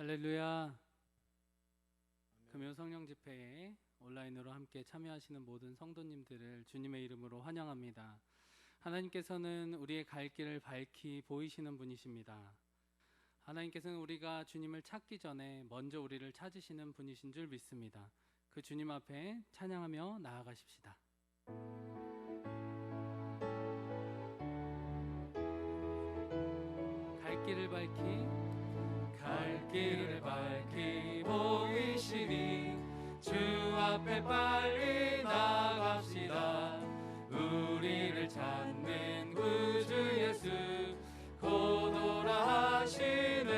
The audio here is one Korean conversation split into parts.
할렐루야. 금요 성령 집회에 온라인으로 함께 참여하시는 모든 성도님들을 주님의 이름으로 환영합니다. 하나님께서는 우리의 갈 길을 밝히 보이시는 분이십니다. 하나님께서는 우리가 주님을 찾기 전에 먼저 우리를 찾으시는 분이신 줄 믿습니다. 그 주님 앞에 찬양하며 나아가십시다. 갈 길을 밝히 보이시니 주 앞에 빨리 나갑시다. 우리를 찾는 구주 예수 곧 오라 하시네.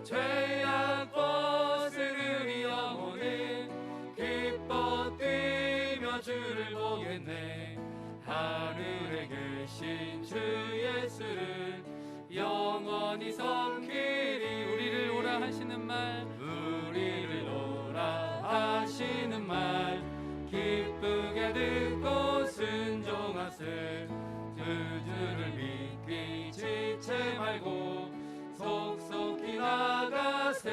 죄악 벗은 영혼은 기뻐 뛰며 주를 보겠네. 하늘에 계신 주 예수를 영원히 섬기리. 우리를 오라 하시는 말 기쁘게 듣고 순종하세. 그 주를 믿기 지체 말고 속속히 나가세.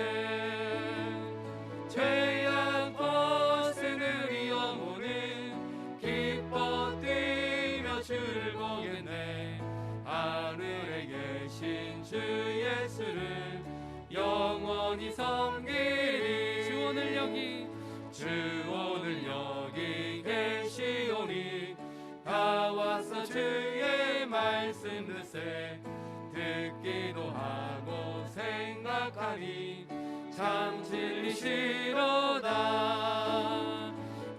죄악 벗은 우리 영혼은 기뻐 뛰며 주를 보겠네. 하늘에 계신 주 예수를 영원히 섬기리. 주 오늘 여기 계시오니 다 와서 주의 말씀 듣기도 하고 생각하니 참 진리시로다.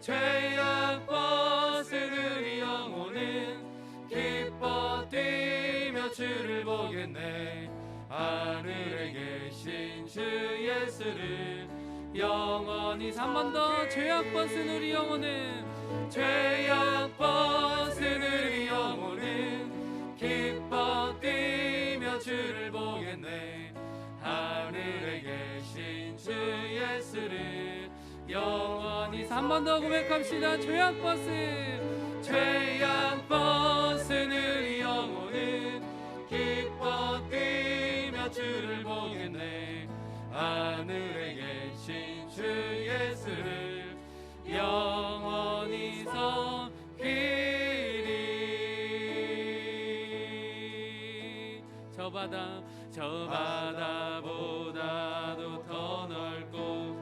죄악 벗은 우리 영혼은 기뻐 뛰며 주를 보겠네. 하늘에 계신 주 예수를 영원히. 한 번 더. 죄악 벗은 우리 영혼은 기뻐 뛰며 주를 보겠네. 하늘에 계신 주 예수를 영원히. 한 번 더 고백합시다. 죄악 벗은 우리 영혼은 기뻐 뛰며 주를 보겠네. 하늘에 계신 주 예수를 영원히 섬기리. 저 바다보다도 더 넓고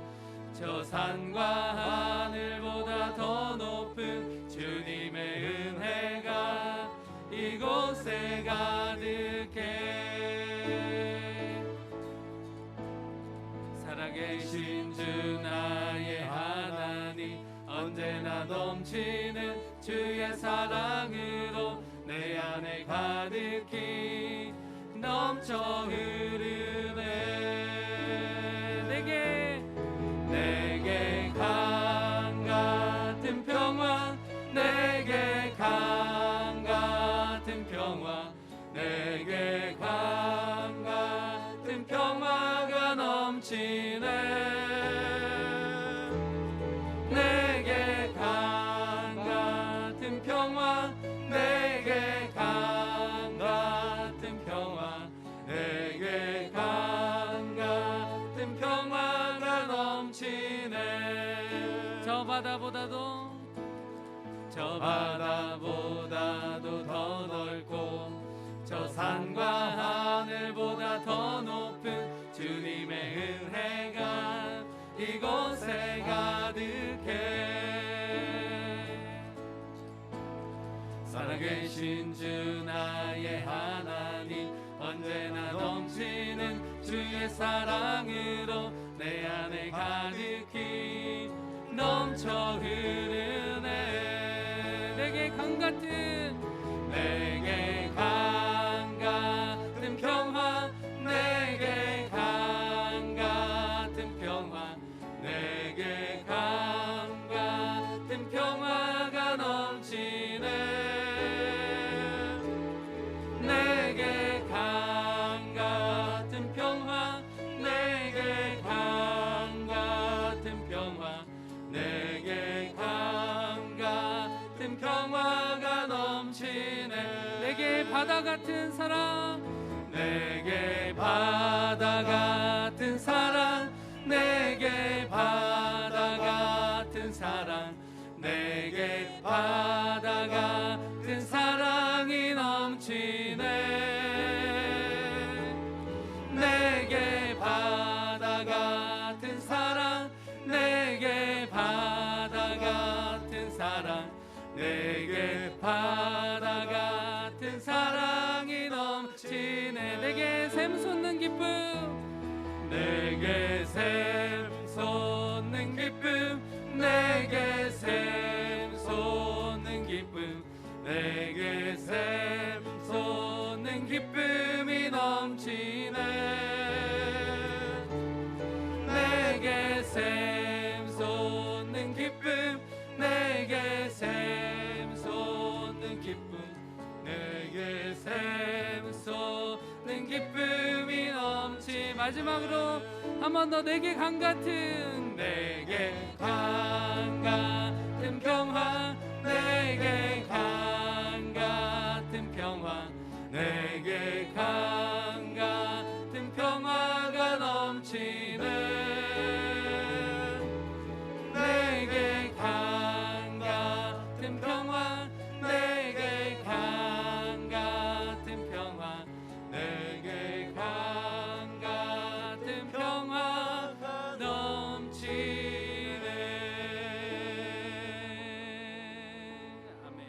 저 산과 하늘보다 더 높은 주님의 은혜가 이곳에 가득해. 살아계신 주 나의 하나님 언제나 넘치는 주의 사랑으로 내 안에 가득히 넘쳐 흐르네. 내게 강 같은 평화, 내게 강 같은 평화, 내게 강 같은 평화가 넘치네. 내게 강 같은 평화, 내게 강 같은 평화, 내게 강 같은 평화가 넘치네. 저 바다보다도 더 넓고 저 산과 하늘보다 더 높은 주님의 은혜가 이곳에 가득해. 살아계신 주 나의 하나님 언제나 넘치는 주의 사랑으로 내 안에 가득히 넘쳐 흐르네. 내게 강 같은 평화, 내게 강 같은 평화, 내게 강 같은 평화가 넘치네. 내게 강 같은 평화, 내게 강 같은 평화, 내게 강 같은 평화가 넘치네. 내게 바다 같은 사랑, 내게 바다 같은 사랑, 내게 바다 같은 사랑, 내게 바다 같은 사랑이 넘치네. 내게 바다 같은 사랑, 내게 바다 같은 사랑, 내게 바다 같은 사랑이 넘치네. 내게 샘솟는 기쁨, 내게 샘솟는 기쁨, 내게 샘솟는 기쁨, 내게 샘솟는 기쁨이 넘치네. 내게 샘솟는 기쁨, 내게 샘솟는 기쁨, 내게 샘솟는 기쁨이 넘치. 마지막으로 한 번 더. 내게 강 같은, 내게 강 같은 평화, 내게 강 같은 평화, 내게 강 같은 평화가 넘치네. 내게 강 같은 평화, 내게 강 같은 평화, 내게 강 같은 평화가 넘치네. 아멘.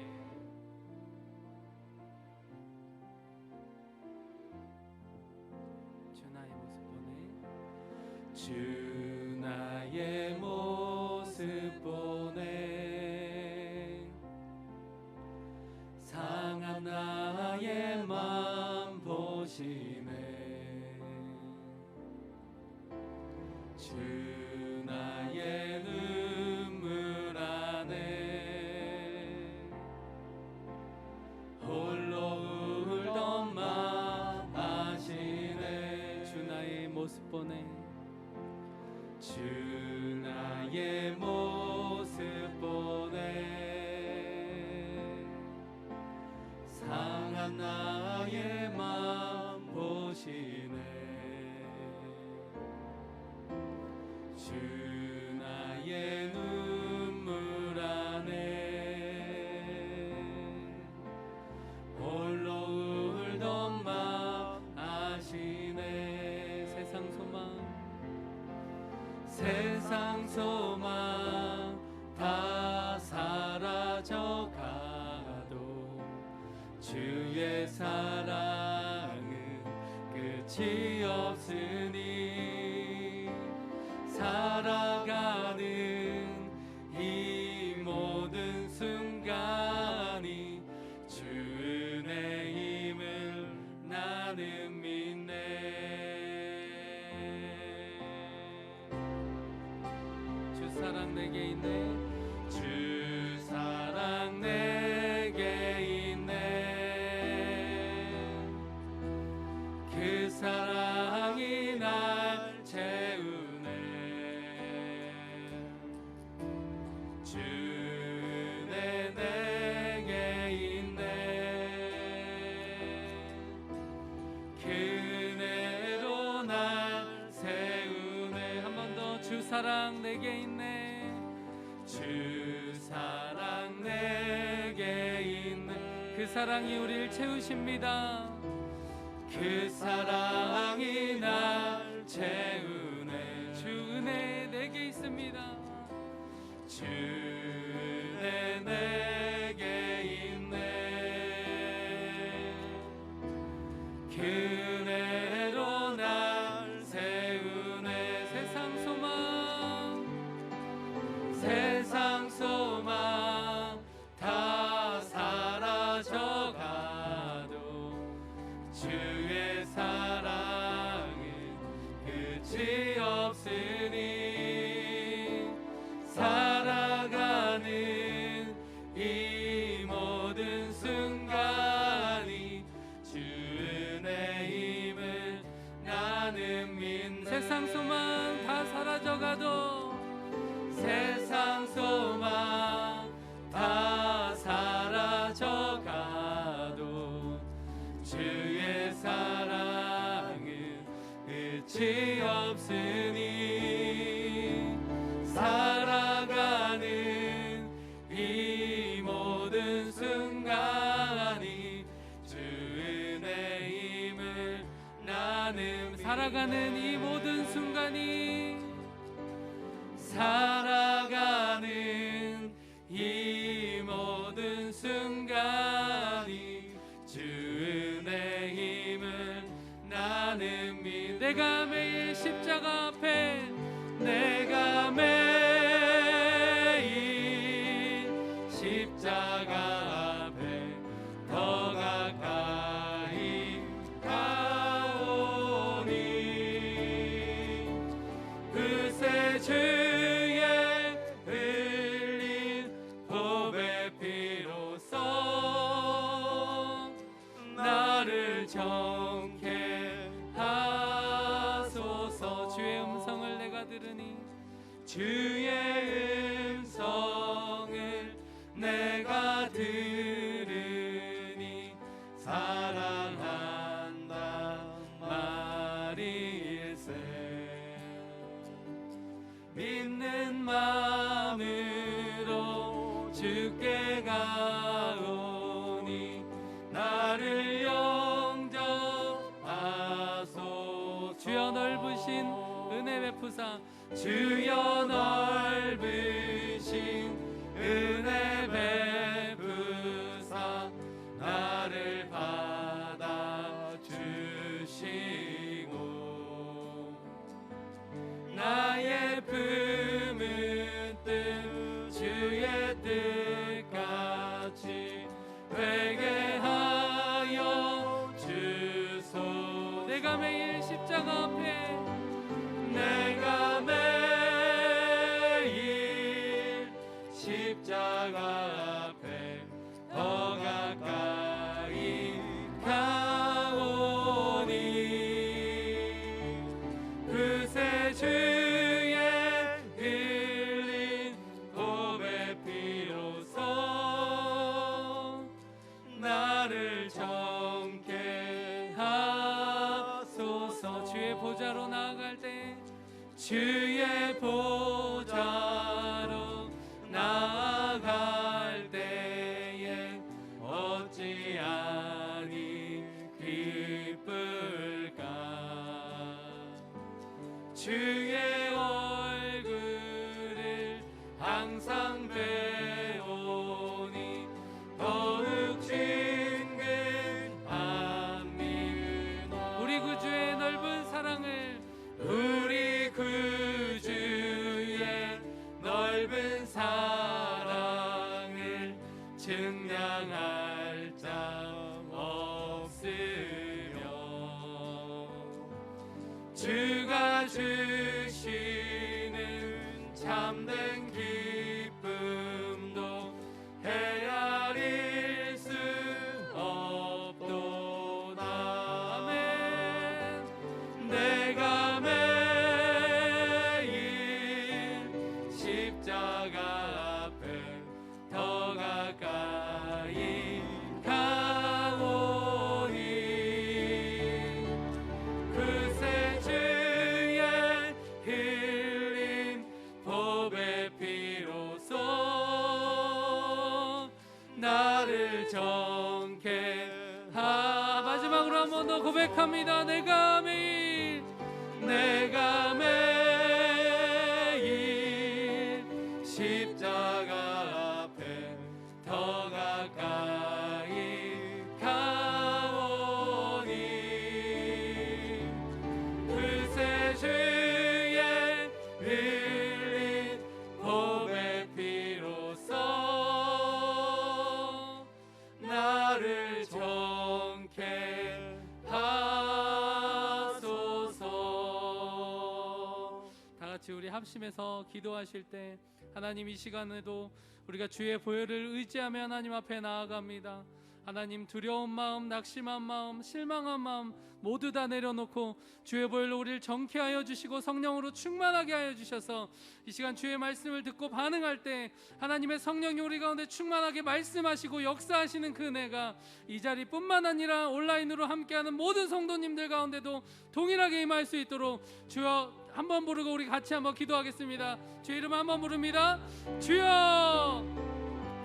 주 나의 모습 보네. 주 나의 모습 보네. 상한 나의 맘 보시네. 주 나의 눈물 안에 홀로 울던 맘 아시네. 주 나의 모습 보네. 주 나의 모습 보네. 상한 나의 맘 보시네. 주 나의 눈물 안에 홀로 울던 맘 아시네. 세상 소망, 세상 소망 다 사라져가도 주의 사랑은 끝이 없으니 살아가는 이 모든 순간이 주 은혜임을 나는 믿네. 주 사랑 내게 있네. 주 사랑 내게 있네. 그 사랑이 날 채우네. 주 은혜 내게 있네. 그 은혜로 날 세우네. 한 번 더. 주 사랑 내게 있네. 주 사랑 내게 있네. 그 사랑이 우리를 채우십니다. 그 사랑이 날 채우네. 주 은혜 내게 있습니다. 주 은혜 내게 있네. 그 은혜로 날 세우네. 세상 소망, 세상 소망 다 사라져가도 주의 사랑은 끝이 없으니 살아가는 이 모든 순간이 주 은혜임을 나는 믿네. 세상 소망 다 사라져가도, 세상 소망 다 사라져가도 주의 사랑 살아가는 이 모든 순간이, 살아가는 이 모든 순간이 주 은혜 힘을 나는 믿. 내가 매일 십자가 앞에, 내가 매일 십자가 앞에 더 가까이 가오니, 그새 주의 흘린 보배 피로써 나를 정케 하소서. 주의 음성을 내가 들으니, 주의 음성을 내가 들으니 사랑한다 말일세. 믿는 마음으로 주께 가오니 나를 영접하소서. 주여 넓으신 은혜 베푸사, 주여 넓으신 은혜 베푸사 나를 받아주시고, 나의 품은 뜻 주의 뜻같이 회개하여 주소. 내가 매일 십자가 앞에, 내가 매일 십자가 앞에 더 가까이 가오니, 그새 주의 흘린 보배 피로써 나를 정케 하소서. 주의 보좌로 나아갈 때, 주의 보좌로 나아갈 때에 어찌하니 기쁠까. 주의 얼굴을 항상 배우니 더욱 친근함이. 우리 구주의 넓은 사랑을, 우리 구주의 넓은 사랑을 증량할 자 없으며, 주가 주시는 참된 기쁨도 헤아릴 수 없도다. 아멘. 내가 매일 십자가 앞에 더 가까이 가오니, 그새 주의 흘린 보배 피로써 나를 정케 마지막으로 한 번 더 고백합니다. 내가 매일, 내가 매일 십자가 앞에 더 가까이 가오니, 그새 주의 흘린 보배 피로써 나를 정케 하소서. 다 같이 우리 합심해서 기도하실 때, 하나님 이 시간에도 우리가 주의 보혈을 의지하며 하나님 앞에 나아갑니다. 하나님, 두려운 마음, 낙심한 마음, 실망한 마음 모두 다 내려놓고 주의 보혈로 우리를 정케하여 주시고 성령으로 충만하게 하여 주셔서 이 시간 주의 말씀을 듣고 반응할 때 하나님의 성령이 우리 가운데 충만하게 말씀하시고 역사하시는 그 은혜가 이 자리뿐만 아니라 온라인으로 함께하는 모든 성도님들 가운데도 동일하게 임할 수 있도록 주여 한번 부르고 우리 같이 한번 기도하겠습니다. 주의 이름 한번 부릅니다. 주여!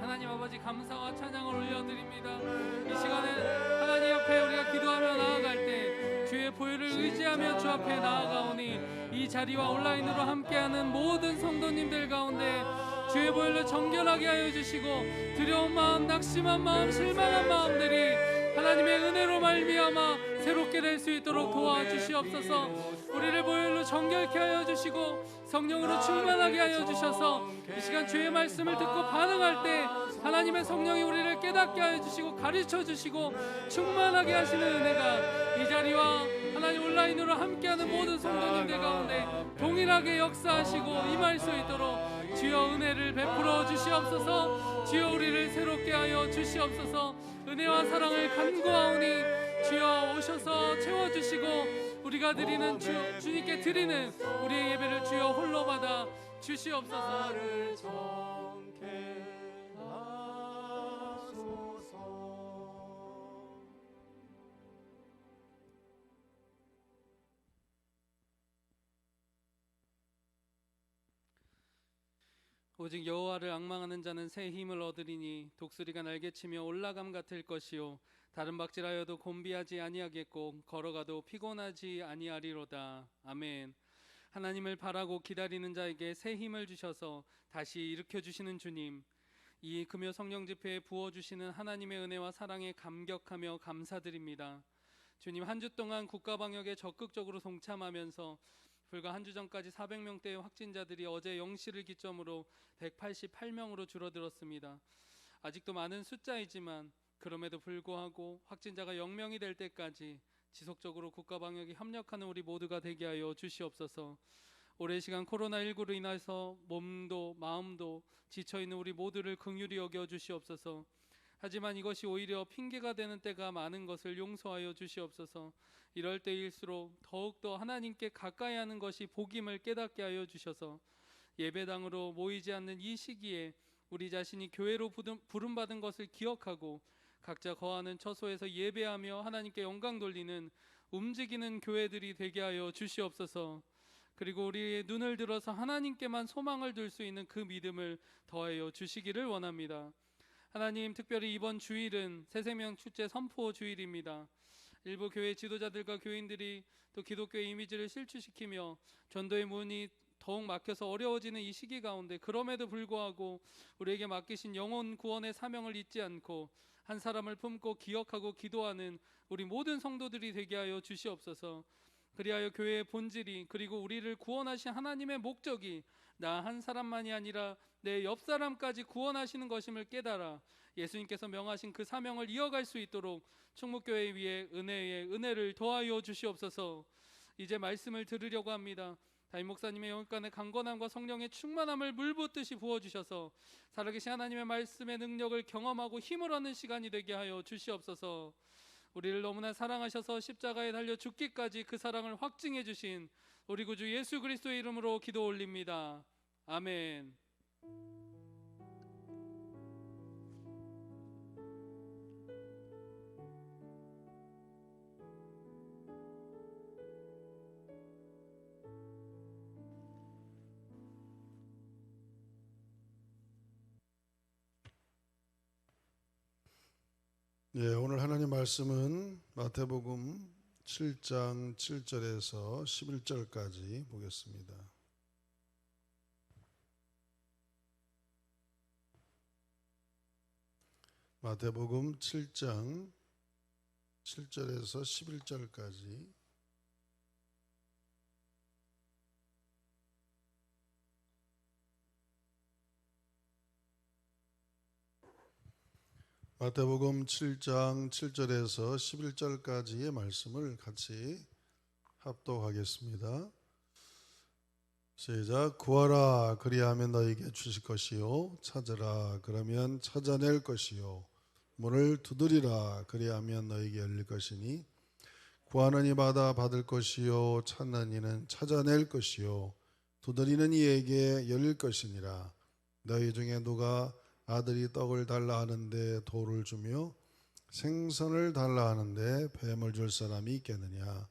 하나님 아버지, 감사와 찬양을 올려드립니다. 이 시간에 하나님 앞에 우리가 기도하며 나아갈 때 주의 보혈을 의지하며 주 앞에 나아가오니 이 자리와 온라인으로 함께하는 모든 성도님들 가운데 주의 보혈로 정결하게 하여 주시고 두려운 마음, 낙심한 마음, 실망한 마음들이 하나님의 은혜로 말미암아 새롭게 될 수 있도록 도와주시옵소서. 우리를 보혈로 정결케 하여 주시고 성령으로 충만하게 하여 주셔서 이 시간 주의 말씀을 듣고 반응할 때 하나님의 성령이 우리를 깨닫게 하여 주시고 가르쳐 주시고 충만하게 하시는 은혜가 이 자리와 하나님 온라인으로 함께하는 모든 성도님들 가운데 동일하게 역사하시고 임할 수 있도록 주여 은혜를 베풀어 주시옵소서. 주여 우리를 새롭게 하여 주시옵소서. 은혜와 사랑을 간구하오니 주여 오셔서 채워주시고 우리가 드리는 주님께 드리는 우리의 예배를 주여 홀로 받아 주시옵소서. 오직 여호와를 앙망하는 자는 새 힘을 얻으리니 독수리가 날개치며 올라감 같을 것이요 다른 박질하여도 곤비하지 아니하겠고 걸어가도 피곤하지 아니하리로다. 아멘. 하나님을 바라고 기다리는 자에게 새 힘을 주셔서 다시 일으켜 주시는 주님, 이 금요 성령 집회에 부어 주시는 하나님의 은혜와 사랑에 감격하며 감사드립니다. 주님, 한 주 동안 국가 방역에 적극적으로 동참하면서 불과 한 주 전까지 400명대의 확진자들이 어제 0시를 기점으로 188명으로 줄어들었습니다. 아직도 많은 숫자이지만 그럼에도 불구하고 확진자가 0명이 될 때까지 지속적으로 국가 방역에 협력하는 우리 모두가 되게 하여 주시옵소서. 오랜 시간 코로나19로 인해서 몸도 마음도 지쳐있는 우리 모두를 긍휼히 여겨 주시옵소서. 하지만 이것이 오히려 핑계가 되는 때가 많은 것을 용서하여 주시옵소서. 이럴 때일수록 더욱더 하나님께 가까이 하는 것이 복임을 깨닫게 하여 주셔서 예배당으로 모이지 않는 이 시기에 우리 자신이 교회로 부름받은 것을 기억하고 각자 거하는 처소에서 예배하며 하나님께 영광 돌리는 움직이는 교회들이 되게 하여 주시옵소서. 그리고 우리의 눈을 들어서 하나님께만 소망을 둘 수 있는 그 믿음을 더하여 주시기를 원합니다. 하나님, 특별히 이번 주일은 새생명 축제 선포 주일입니다. 일부 교회 지도자들과 교인들이 또 기독교의 이미지를 실추시키며 전도의 문이 더욱 막혀서 어려워지는 이 시기 가운데 그럼에도 불구하고 우리에게 맡기신 영혼 구원의 사명을 잊지 않고 한 사람을 품고 기억하고 기도하는 우리 모든 성도들이 되게 하여 주시옵소서. 그리하여 교회의 본질이 그리고 우리를 구원하신 하나님의 목적이 나 한 사람만이 아니라 내 옆 사람까지 구원하시는 것임을 깨달아 예수님께서 명하신 그 사명을 이어갈 수 있도록 충무교회 위에 은혜의 은혜를 더하여 주시옵소서. 이제 말씀을 들으려고 합니다. 담임 목사님의 영육간의 강건함과 성령의 충만함을 물붓듯이 부어주셔서 살아계신 하나님의 말씀의 능력을 경험하고 힘을 얻는 시간이 되게 하여 주시옵소서. 우리를 너무나 사랑하셔서 십자가에 달려 죽기까지 그 사랑을 확증해 주신 우리 구주 예수 그리스도의 이름으로 기도 올립니다. 아멘. 예, 오늘 하나님 말씀은 마태복음 7장 7절에서 11절까지 보겠습니다. 마태복음 7장 7절에서 11절까지 마태복음 7장 7절에서 11절까지의 말씀을 같이 합독하겠습니다. 시작. 구하라 그리하면 너에게 주실 것이요 찾으라 그러면 찾아낼 것이요 문을 두드리라 그리하면 너에게 열릴 것이니 구하는 이 받을 것이요 찾는 이는 찾아낼 것이요 두드리는 이에게 열릴 것이니라. 너희 중에 누가 아들이 떡을 달라 하는데 돌을 주며 생선을 달라 하는데 뱀을 줄 사람이 있겠느냐.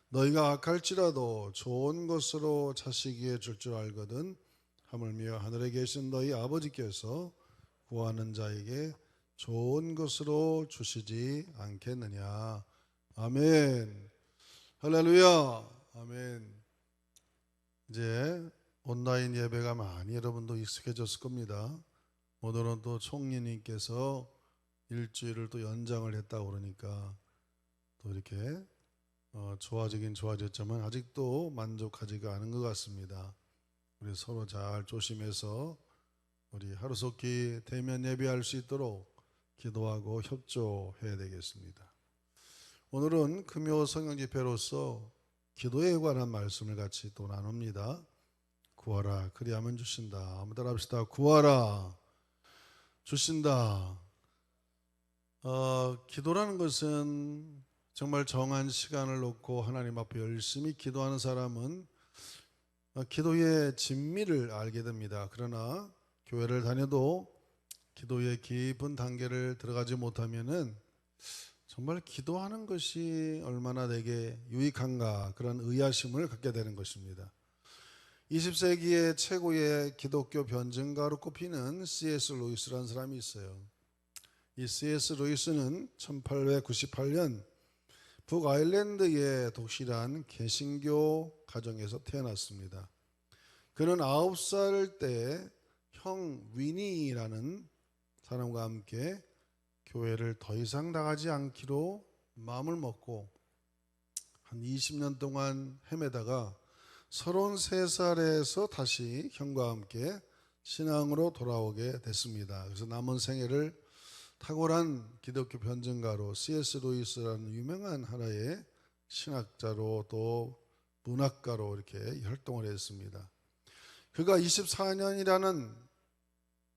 너희가 악할지라도 좋은 것으로 자식에게 줄 줄 알거든 하물며 하늘에 계신 너희 아버지께서 구하는 자에게 좋은 것으로 주시지 않겠느냐. 아멘. 할렐루야. 아멘. 이제 온라인 예배가 많이 여러분도 익숙해졌을 겁니다. 오늘은 또 총리님께서 일주일을 또 연장을 했다고 그러니까 또 이렇게 좋아지긴 좋아졌지만 아직도 만족하지가 않은 것 같습니다. 우리 서로 잘 조심해서 우리 하루속히 대면 예배할 수 있도록 기도하고 협조해야 되겠습니다. 오늘은 금요 성령 집회로서 기도에 관한 말씀을 같이 또 나눕니다. 구하라 그리하면 주신다. 한번 따라합시다. 구하라 주신다. 기도라는 것은 정말 정한 시간을 놓고 하나님 앞에 열심히 기도하는 사람은 기도의 진미를 알게 됩니다. 그러나 교회를 다녀도 기도의 깊은 단계를 들어가지 못하면은 정말 기도하는 것이 얼마나 내게 유익한가 그런 의아심을 갖게 되는 것입니다. 20세기의 최고의 기독교 변증가로 꼽히는 C.S. 루이스라는 사람이 있어요. 이 C.S. 루이스는 1898년 북아일랜드의 독실한 개신교 가정에서 태어났습니다. 그는 9살 때 형 위니라는 사람과 함께 교회를 더 이상 나가지 않기로 마음을 먹고 한 20년 동안 헤매다가 33살에서 다시 형과 함께 신앙으로 돌아오게 됐습니다. 그래서 남은 생애를 탁월한 기독교 변증가로 C.S. 루이스라는 유명한 하나의 신학자로 또 문학가로 이렇게 활동을 했습니다. 그가 24년이라는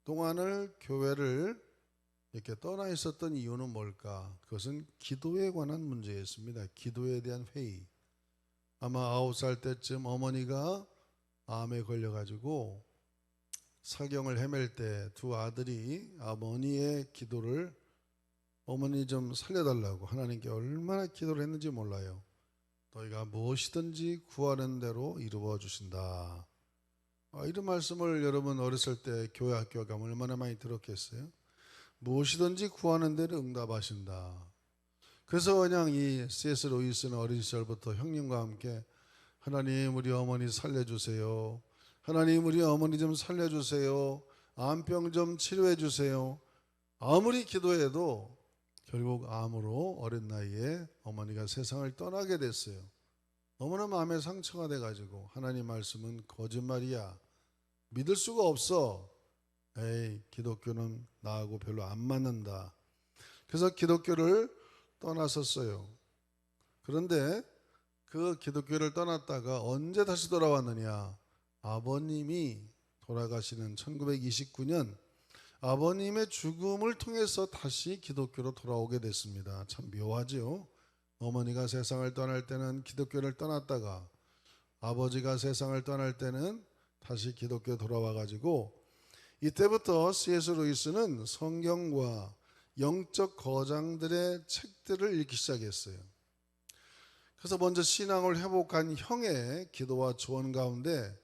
동안을 교회를 이렇게 떠나 있었던 이유는 뭘까? 그것은 기도에 관한 문제였습니다. 기도에 대한 회의. 아마 9살 때쯤 어머니가 암에 걸려가지고 사경을 헤맬 때 두 아들이 어머니의 기도를 어머니 좀 살려달라고 하나님께 얼마나 기도를 했는지 몰라요. 너희가 무엇이든지 구하는 대로 이루어 주신다. 이런 말씀을 여러분 어렸을 때 교회 학교 가면 얼마나 많이 들었겠어요? 무엇이든지 구하는 대로 응답하신다. 그래서 그냥 이 C.S. 루이스는 어린 시절부터 형님과 함께 하나님 우리 어머니 살려주세요. 하나님 우리 어머니 좀 살려주세요. 암병 좀 치료해 주세요. 아무리 기도해도 결국 암으로 어린 나이에 어머니가 세상을 떠나게 됐어요. 너무나 마음에 상처가 돼가지고 하나님 말씀은 거짓말이야. 믿을 수가 없어. 에이 기독교는 나하고 별로 안 맞는다. 그래서 기독교를 떠났었어요. 그런데 그 기독교를 떠났다가 언제 다시 돌아왔느냐. 아버님이 돌아가시는 1929년 아버님의 죽음을 통해서 다시 기독교로 돌아오게 됐습니다. 참 묘하죠. 어머니가 세상을 떠날 때는 기독교를 떠났다가 아버지가 세상을 떠날 때는 다시 기독교 돌아와가지고 이때부터 C.S. 루이스는 성경과 영적 거장들의 책들을 읽기 시작했어요. 그래서 먼저 신앙을 회복한 형의 기도와 조언 가운데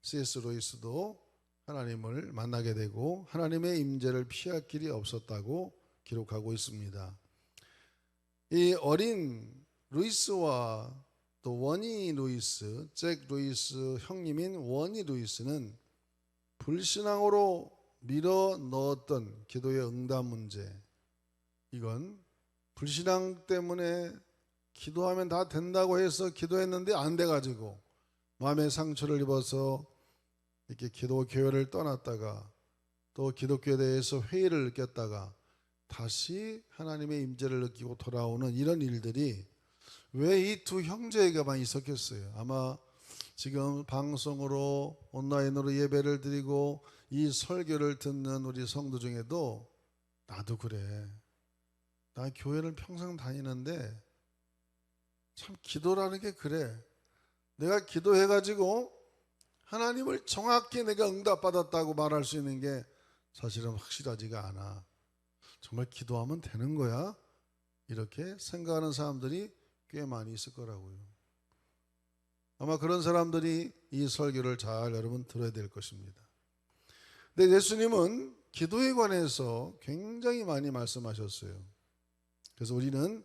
C.S. 루이스도 하나님을 만나게 되고 하나님의 임재를 피할 길이 없었다고 기록하고 있습니다. 이 어린 루이스와 또 워니 루이스, 잭 루이스 형님인 워니 루이스는 불신앙으로 밀어 넣었던 기도의 응답 문제, 이건 불신앙 때문에 기도하면 다 된다고 해서 기도했는데 안 돼가지고 마음의 상처를 입어서 이렇게 기도 교회를 떠났다가 또 기독교에 대해서 회의를 느꼈다가 다시 하나님의 임재를 느끼고 돌아오는 이런 일들이 왜 이 두 형제에게만 있었겠어요? 아마 지금 방송으로 온라인으로 예배를 드리고 이 설교를 듣는 우리 성도 중에도 나도 그래. 나 교회를 평생 다니는데 참 기도라는 게 그래. 내가 기도해가지고 하나님을 정확히 내가 응답받았다고 말할 수 있는 게 사실은 확실하지가 않아. 정말 기도하면 되는 거야? 이렇게 생각하는 사람들이 꽤 많이 있을 거라고요. 아마 그런 사람들이 이 설교를 잘 여러분 들어야 될 것입니다. 근데 예수님은 기도에 관해서 굉장히 많이 말씀하셨어요. 그래서 우리는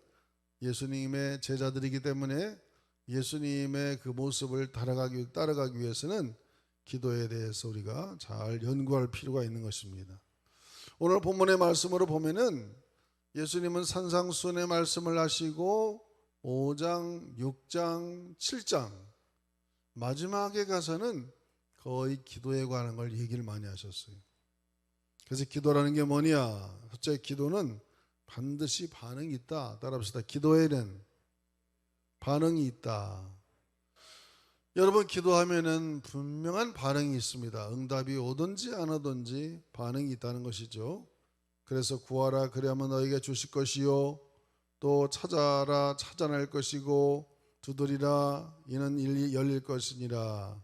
예수님의 제자들이기 때문에 예수님의 그 모습을 따라가기 위해서는 기도에 대해서 우리가 잘 연구할 필요가 있는 것입니다. 오늘 본문의 말씀으로 보면은 예수님은 산상수훈의 말씀을 하시고 5장, 6장, 7장 마지막에 가서는 거의 기도에 관한 걸 얘기를 많이 하셨어요. 그래서 기도라는 게 뭐냐? 첫째, 기도는 반드시 반응이 있다. 따라합시다. 기도에는 반응이 있다. 여러분, 기도하면은 분명한 반응이 있습니다. 응답이 오든지 안 오든지 반응이 있다는 것이죠. 그래서 구하라 그리하면 너에게 주실 것이요, 또 찾아라 찾아낼 것이고, 두드리라 이는 열릴 것이니라.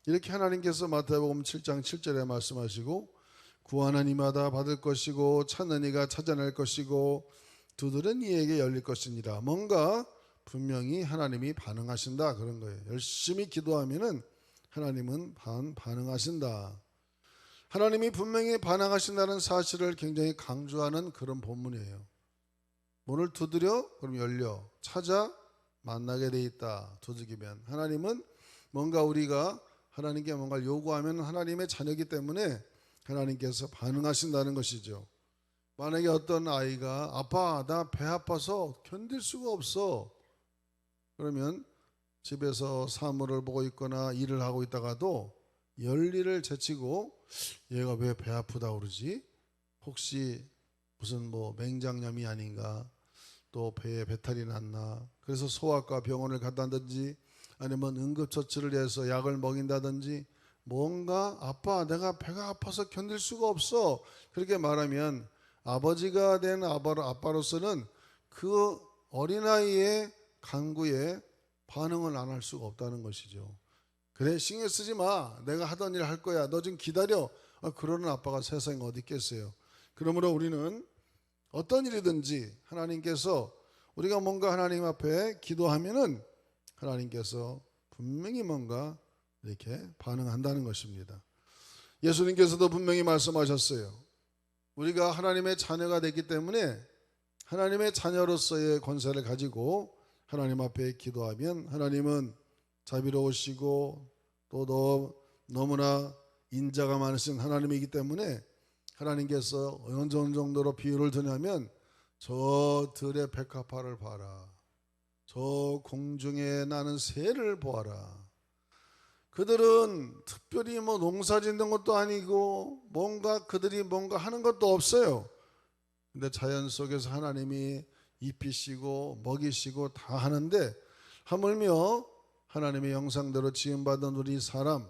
이렇게 하나님께서 마태복음 7장 7절에 말씀하시고, 구하는 이마다 받을 것이고 찾는 이가 찾아낼 것이고 두드리는 이에게 열릴 것이니라. 뭔가 분명히 하나님이 반응하신다, 그런 거예요. 열심히 기도하면은 하나님은 반응하신다. 하나님이 분명히 반응하신다는 사실을 굉장히 강조하는 그런 본문이에요. 문을 두드려? 그럼 열려. 찾아? 만나게 돼 있다. 두드리면. 하나님은 뭔가 우리가 하나님께 뭔가를 요구하면 하나님의 자녀이기 때문에 하나님께서 반응하신다는 것이죠. 만약에 어떤 아이가 아빠 나 배 아파서 견딜 수가 없어, 그러면 집에서 사물을 보고 있거나 일을 하고 있다가도 열일을 제치고 얘가 왜 배 아프다 그러지? 혹시 무슨 맹장염이 아닌가? 또 배에 배탈이 났나? 그래서 소아과 병원을 갔다든지 아니면 응급처치를 해서 약을 먹인다든지, 뭔가 아빠 내가 배가 아파서 견딜 수가 없어, 그렇게 말하면 아버지가 된 아빠로서는 그 어린아이의 간구에 반응을 안 할 수가 없다는 것이죠. 그래, 신경 쓰지 마, 내가 하던 일 할 거야, 너 좀 기다려. 그러는 아빠가 세상에 어디 있겠어요. 그러므로 우리는 어떤 일이든지 하나님께서 우리가 뭔가 하나님 앞에 기도하면은 하나님께서 분명히 뭔가 이렇게 반응한다는 것입니다. 예수님께서도 분명히 말씀하셨어요. 우리가 하나님의 자녀가 됐기 때문에 하나님의 자녀로서의 권세를 가지고 하나님 앞에 기도하면 하나님은 자비로우시고 또 너무나 인자가 많으신 하나님이기 때문에 하나님께서 어느 정도로 비유를 드냐면, 저 들의 백합화를 봐라, 저 공중에 나는 새를 보아라. 그들은 특별히 농사 짓는 것도 아니고 그들이 뭔가 하는 것도 없어요. 근데 자연 속에서 하나님이 입히시고 먹이시고 다 하는데, 하물며 하나님의 형상대로 지음받은 우리 사람,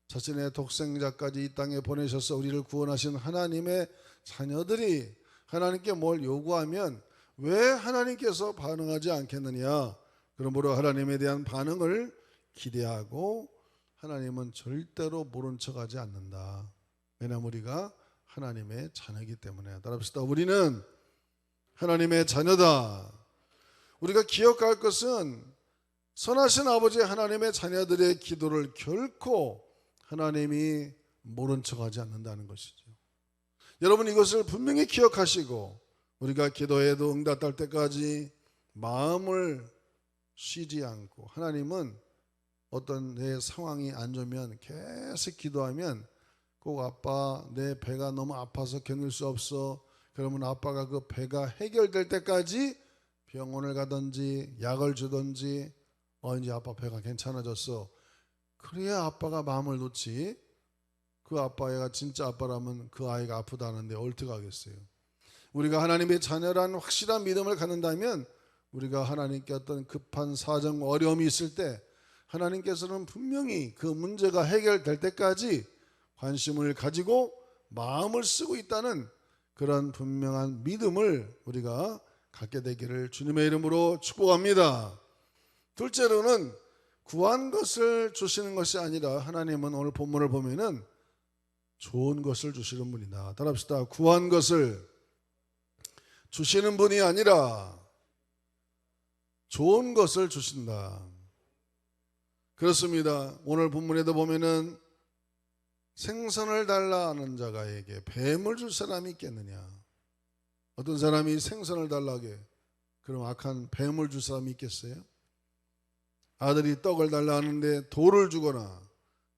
자신의 독생자까지 이 땅에 보내셔서 우리를 구원하신 하나님의 자녀들이 하나님께 뭘 요구하면 왜 하나님께서 반응하지 않겠느냐? 그러므로 하나님에 대한 반응을 기대하고 하나님은 절대로 모른 척하지 않는다. 왜냐하면 우리가 하나님의 자녀이기 때문에. 따라합시다. 우리는 하나님의 자녀다. 우리가 기억할 것은 선하신 아버지 하나님의 자녀들의 기도를 결코 하나님이 모른 척하지 않는다는 것이죠. 여러분, 이것을 분명히 기억하시고 우리가 기도해도 응답할 때까지 마음을 쉬지 않고, 하나님은 어떤 내 상황이 안 좋으면 계속 기도하면 꼭 아빠 내 배가 너무 아파서 견딜 수 없어, 그러면 아빠가 그 배가 해결될 때까지 병원을 가든지 약을 주든지 이제 아빠 배가 괜찮아졌어, 그래야 아빠가 마음을 놓지. 그 아빠가 진짜 아빠라면 그 아이가 아프다는데 어떡하겠어요. 우리가 하나님의 자녀라는 확실한 믿음을 갖는다면 우리가 하나님께 어떤 급한 사정 어려움이 있을 때 하나님께서는 분명히 그 문제가 해결될 때까지 관심을 가지고 마음을 쓰고 있다는 그런 분명한 믿음을 우리가 갖게 되기를 주님의 이름으로 축복합니다. 둘째로는 구한 것을 주시는 것이 아니라 하나님은 오늘 본문을 보면은 좋은 것을 주시는 분이다. 따라합시다. 구한 것을 주시는 분이 아니라 좋은 것을 주신다. 그렇습니다. 오늘 본문에도 보면은 생선을 달라 하는 자가에게 뱀을 줄 사람이 있겠느냐. 어떤 사람이 생선을 달라게, 그럼 악한 뱀을 줄 사람이 있겠어요? 아들이 떡을 달라 하는데 돌을 주거나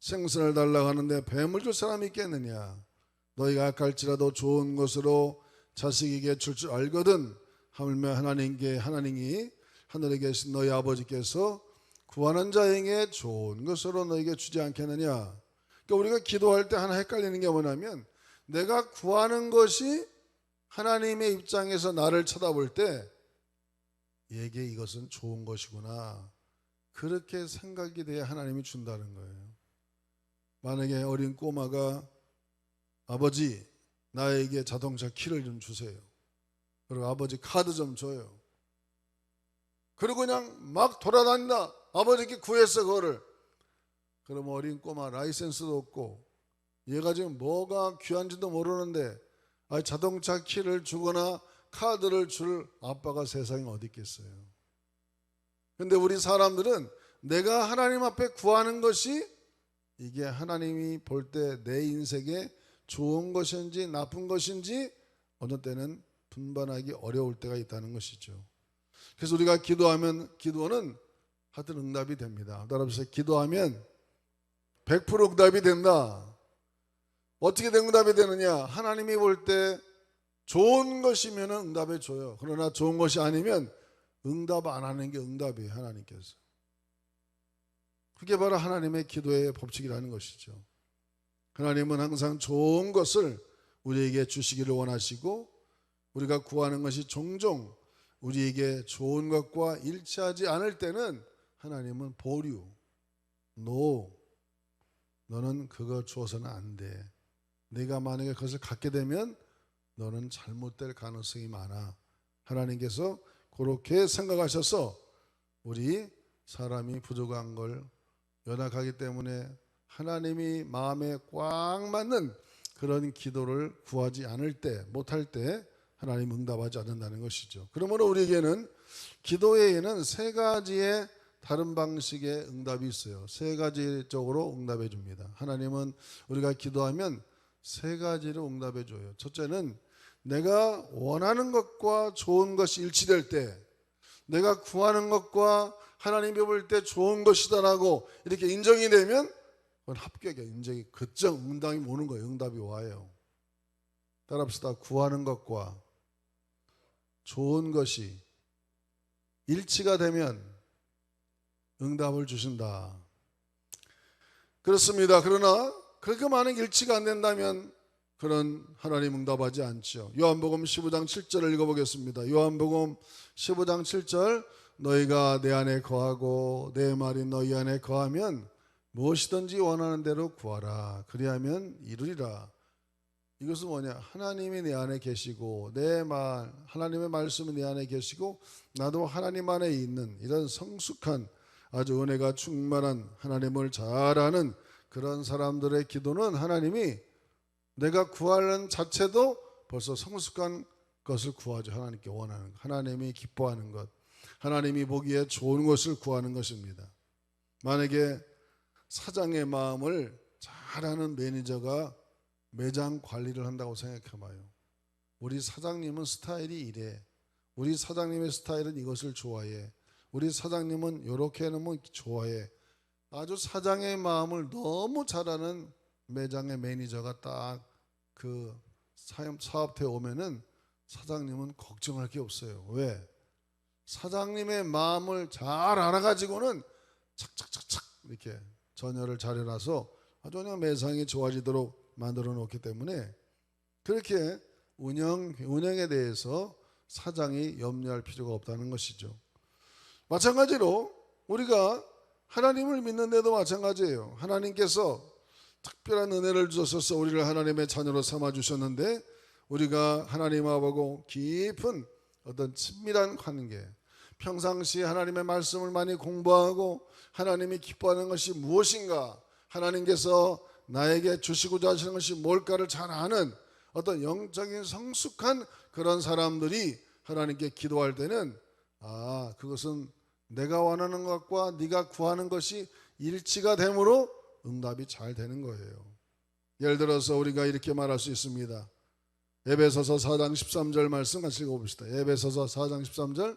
생선을 달라 하는데 뱀을 줄 사람이 있겠느냐. 너희가 악할지라도 좋은 것으로 자식에게 줄 줄 알거든. 하물며 하나님이 하늘에 계신 너희 아버지께서 구하는 자에게 좋은 것으로 너에게 주지 않겠느냐. 그러니까 우리가 기도할 때 하나 헷갈리는 게 뭐냐면, 내가 구하는 것이 하나님의 입장에서 나를 쳐다볼 때 얘에게 이것은 좋은 것이구나, 그렇게 생각이 돼야 하나님이 준다는 거예요. 만약에 어린 꼬마가 아버지 나에게 자동차 키를 좀 주세요, 그리고 아버지 카드 좀 줘요, 그리고 그냥 막 돌아다닌다. 아버지께 구했어 그거를. 그러면 어린 꼬마 라이센스도 없고 얘가 지금 뭐가 귀한지도 모르는데 자동차 키를 주거나 카드를 줄 아빠가 세상에 어디 있겠어요. 근데 우리 사람들은 내가 하나님 앞에 구하는 것이 이게 하나님이 볼 때 내 인생에 좋은 것인지 나쁜 것인지 어느 때는 분반하기 어려울 때가 있다는 것이죠. 그래서 우리가 기도하면, 기도는 하여튼 응답이 됩니다. 따라서 기도하면 100% 응답이 된다. 어떻게 응답이 되느냐? 하나님이 볼 때 좋은 것이면 응답해 줘요. 그러나 좋은 것이 아니면 응답 안 하는 게 응답이에요. 하나님께서. 그게 바로 하나님의 기도의 법칙이라는 것이죠. 하나님은 항상 좋은 것을 우리에게 주시기를 원하시고, 우리가 구하는 것이 종종 우리에게 좋은 것과 일치하지 않을 때는 하나님은 보류, 노, 너는 그거 주어서는 안 돼. 네가 만약에 그것을 갖게 되면 너는 잘못될 가능성이 많아. 하나님께서 그렇게 생각하셔서 우리 사람이 부족한 걸 연약하기 때문에 하나님이 마음에 꽉 맞는 그런 기도를 구하지 않을 때, 못할 때 하나님 응답하지 않는다는 것이죠. 그러므로 우리에게는 기도에는 세 가지의 다른 방식의 응답이 있어요. 세 가지적으로 응답해 줍니다. 하나님은 우리가 기도하면 세 가지로 응답해 줘요. 첫째는 내가 원하는 것과 좋은 것이 일치될 때, 내가 구하는 것과 하나님이 볼 때 좋은 것이다라고 이렇게 인정이 되면 그건 합격이야. 인정이 그정 응답이 오는 거예요. 응답이 와요. 따라합시다. 구하는 것과 좋은 것이 일치가 되면 응답을 주신다. 그렇습니다. 그러나 그렇게 많은 일치가 안 된다면 그런 하나님 응답하지 않죠. 요한복음 15장 7절을 읽어보겠습니다. 요한복음 15장 7절, 너희가 내 안에 거하고 내 말이 너희 안에 거하면 무엇이든지 원하는 대로 구하라. 그리하면 이루리라. 이것은 뭐냐? 하나님이 내 안에 계시고 내 말, 하나님의 말씀이 내 안에 계시고 나도 하나님 안에 있는 이런 성숙한 아주 은혜가 충만한 하나님을 잘 아는 그런 사람들의 기도는 하나님이 내가 구하는 자체도 벌써 성숙한 것을 구하죠. 하나님께 원하는 것, 하나님이 기뻐하는 것, 하나님이 보기에 좋은 것을 구하는 것입니다. 만약에 사장의 마음을 잘 아는 매니저가 매장 관리를 한다고 생각해봐요. 우리 사장님은 스타일이 이래, 우리 사장님의 스타일은 이것을 좋아해, 우리 사장님은 이렇게 해놓으면 좋아해. 아주 사장의 마음을 너무 잘 아는 매장의 매니저가 딱 그 사업대에 오면은 사장님은 걱정할 게 없어요. 왜? 사장님의 마음을 잘 알아가지고는 착착착착 이렇게 전열을 잘 해놔서 아주 그냥 매상이 좋아지도록 만들어 놓기 때문에 그렇게 운영에 대해서 사장이 염려할 필요가 없다는 것이죠. 마찬가지로 우리가 하나님을 믿는데도 마찬가지예요. 하나님께서 특별한 은혜를 주셔서 우리를 하나님의 자녀로 삼아주셨는데 우리가 하나님 앞하고 깊은 어떤 친밀한 관계, 평상시에 하나님의 말씀을 많이 공부하고 하나님이 기뻐하는 것이 무엇인가, 하나님께서 나에게 주시고자 하시는 것이 뭘까를 잘 아는 어떤 영적인 성숙한 그런 사람들이 하나님께 기도할 때는 그것은 내가 원하는 것과 네가 구하는 것이 일치가 되므로 응답이 잘 되는 거예요. 예를 들어서 우리가 이렇게 말할 수 있습니다. 에베소서 4장 13절 말씀 같이 읽어봅시다. 에베소서 4장 13절,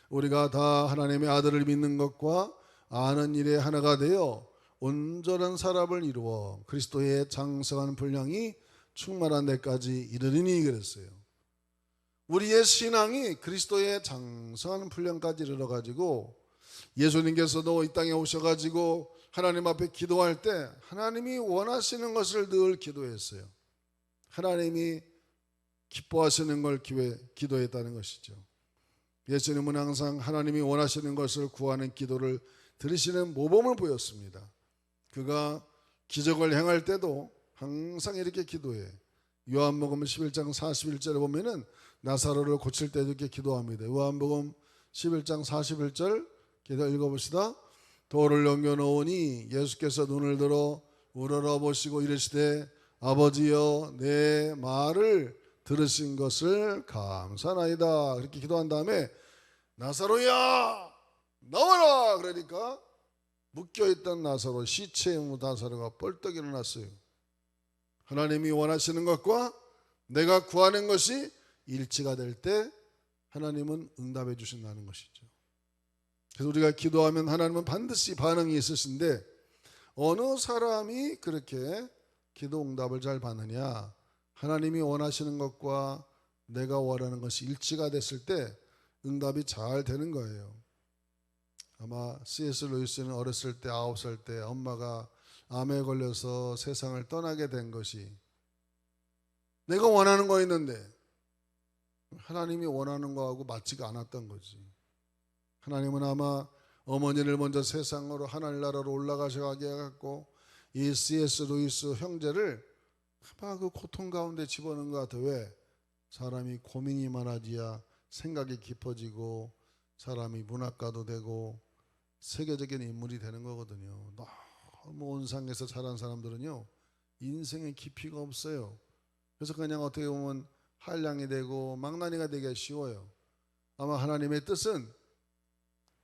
우리가 다 하나님의 아들을 믿는 것과 아는 일에 하나가 되어 온전한 사람을 이루어 그리스도의 장성한 분량이 충만한 데까지 이르리니 그랬어요. 우리의 신앙이 그리스도의 장성한 분량까지 이르러가지고 예수님께서도 이 땅에 오셔가지고 하나님 앞에 기도할 때 하나님이 원하시는 것을 늘 기도했어요. 하나님이 기뻐하시는 걸 기도했다는 것이죠. 예수님은 항상 하나님이 원하시는 것을 구하는 기도를 들으시는 모범을 보였습니다. 그가 기적을 행할 때도 항상 이렇게 기도해. 요한복음 11장 41절에 보면은 나사로를 고칠 때도 이렇게 기도합니다. 요한복음 11장 41절 기도 읽어봅시다. 돌을 넘겨놓으니 예수께서 눈을 들어 우러러보시고 이르시되 아버지여 내 말을 들으신 것을 감사나이다. 그렇게 기도한 다음에 나사로야 나와라 그러니까 묶여있던 나사로 시체의 나사로가 벌떡 일어났어요. 하나님이 원하시는 것과 내가 구하는 것이 일치가 될 때 하나님은 응답해 주신다는 것이죠. 그래서 우리가 기도하면 하나님은 반드시 반응이 있으신데 어느 사람이 그렇게 기도 응답을 잘 받느냐, 하나님이 원하시는 것과 내가 원하는 것이 일치가 됐을 때 응답이 잘 되는 거예요. 아마 C.S. 루이스는 어렸을 때 9살 때 엄마가 암에 걸려서 세상을 떠나게 된 것이 내가 원하는 거였는데 하나님이 원하는 거하고 맞지가 않았던 거지. 하나님은 아마 어머니를 먼저 세상으로 하늘나라로 올라가셔가게 해갖고 이 C.S. 루이스 형제를 아마 그 고통 가운데 집어넣은 것 같아. 왜? 사람이 고민이 많아지야 생각이 깊어지고 사람이 문학가도 되고 세계적인 인물이 되는 거거든요. 너무 온상에서 자란 사람들은요 인생에 깊이가 없어요. 그래서 그냥 어떻게 보면 한량이 되고 망나니가 되기가 쉬워요. 아마 하나님의 뜻은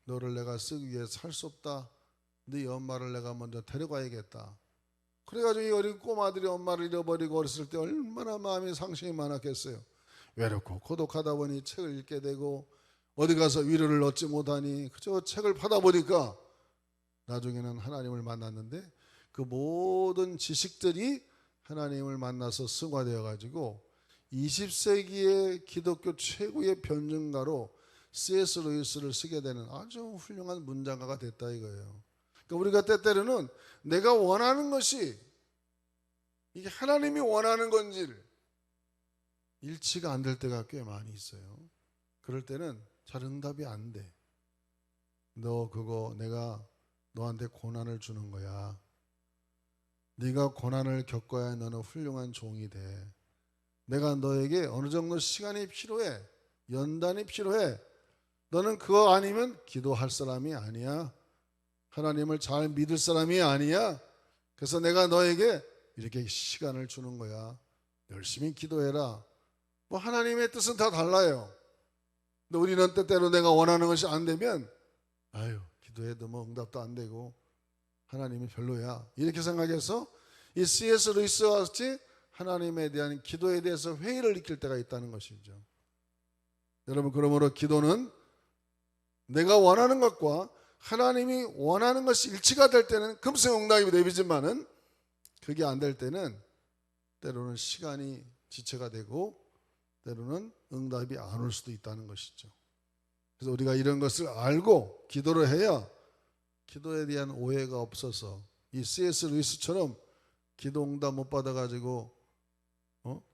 너를 내가 쓰기 위해 살 수 없다. 네 엄마를 내가 먼저 데려가야겠다. 그래가지고 이 어린 꼬마들이 엄마를 잃어버리고 어렸을 때 얼마나 마음이 상심이 많았겠어요. 외롭고 고독하다 보니 책을 읽게 되고 어디 가서 위로를 얻지 못하니 그저 책을 파다 보니까 나중에는 하나님을 만났는데 그 모든 지식들이 하나님을 만나서 승화되어 가지고 20세기의 기독교 최고의 변증가로 C.S. 루이스를 쓰게 되는 아주 훌륭한 문장가가 됐다 이거예요. 그러니까 우리가 때때로는 내가 원하는 것이 이게 하나님이 원하는 건지를 일치가 안 될 때가 꽤 많이 있어요. 그럴 때는 잘 응답이 안 돼. 너 그거 내가 너한테 고난을 주는 거야. 네가 고난을 겪어야 너는 훌륭한 종이 돼. 내가 너에게 어느 정도 시간이 필요해. 연단이 필요해. 너는 그거 아니면 기도할 사람이 아니야. 하나님을 잘 믿을 사람이 아니야. 그래서 내가 너에게 이렇게 시간을 주는 거야. 열심히 기도해라. 뭐 하나님의 뜻은 다 달라요. 근데 우리는 때때로 내가 원하는 것이 안 되면 아유 기도해도 뭐 응답도 안 되고 하나님이 별로야 이렇게 생각해서 이 C.S. 루이스와 같이 하나님에 대한 기도에 대해서 회의를 느낄 때가 있다는 것이죠. 여러분 그러므로 기도는 내가 원하는 것과 하나님이 원하는 것이 일치가 될 때는 금세 응답이 되지만은 그게 안 될 때는 때로는 시간이 지체가 되고 때로는 응답이 안 올 수도 있다는 것이죠. 그래서 우리가 이런 것을 알고 기도를 해야 기도에 대한 오해가 없어서 이 C.S. 루이스처럼 기도 응답 못 받아가지고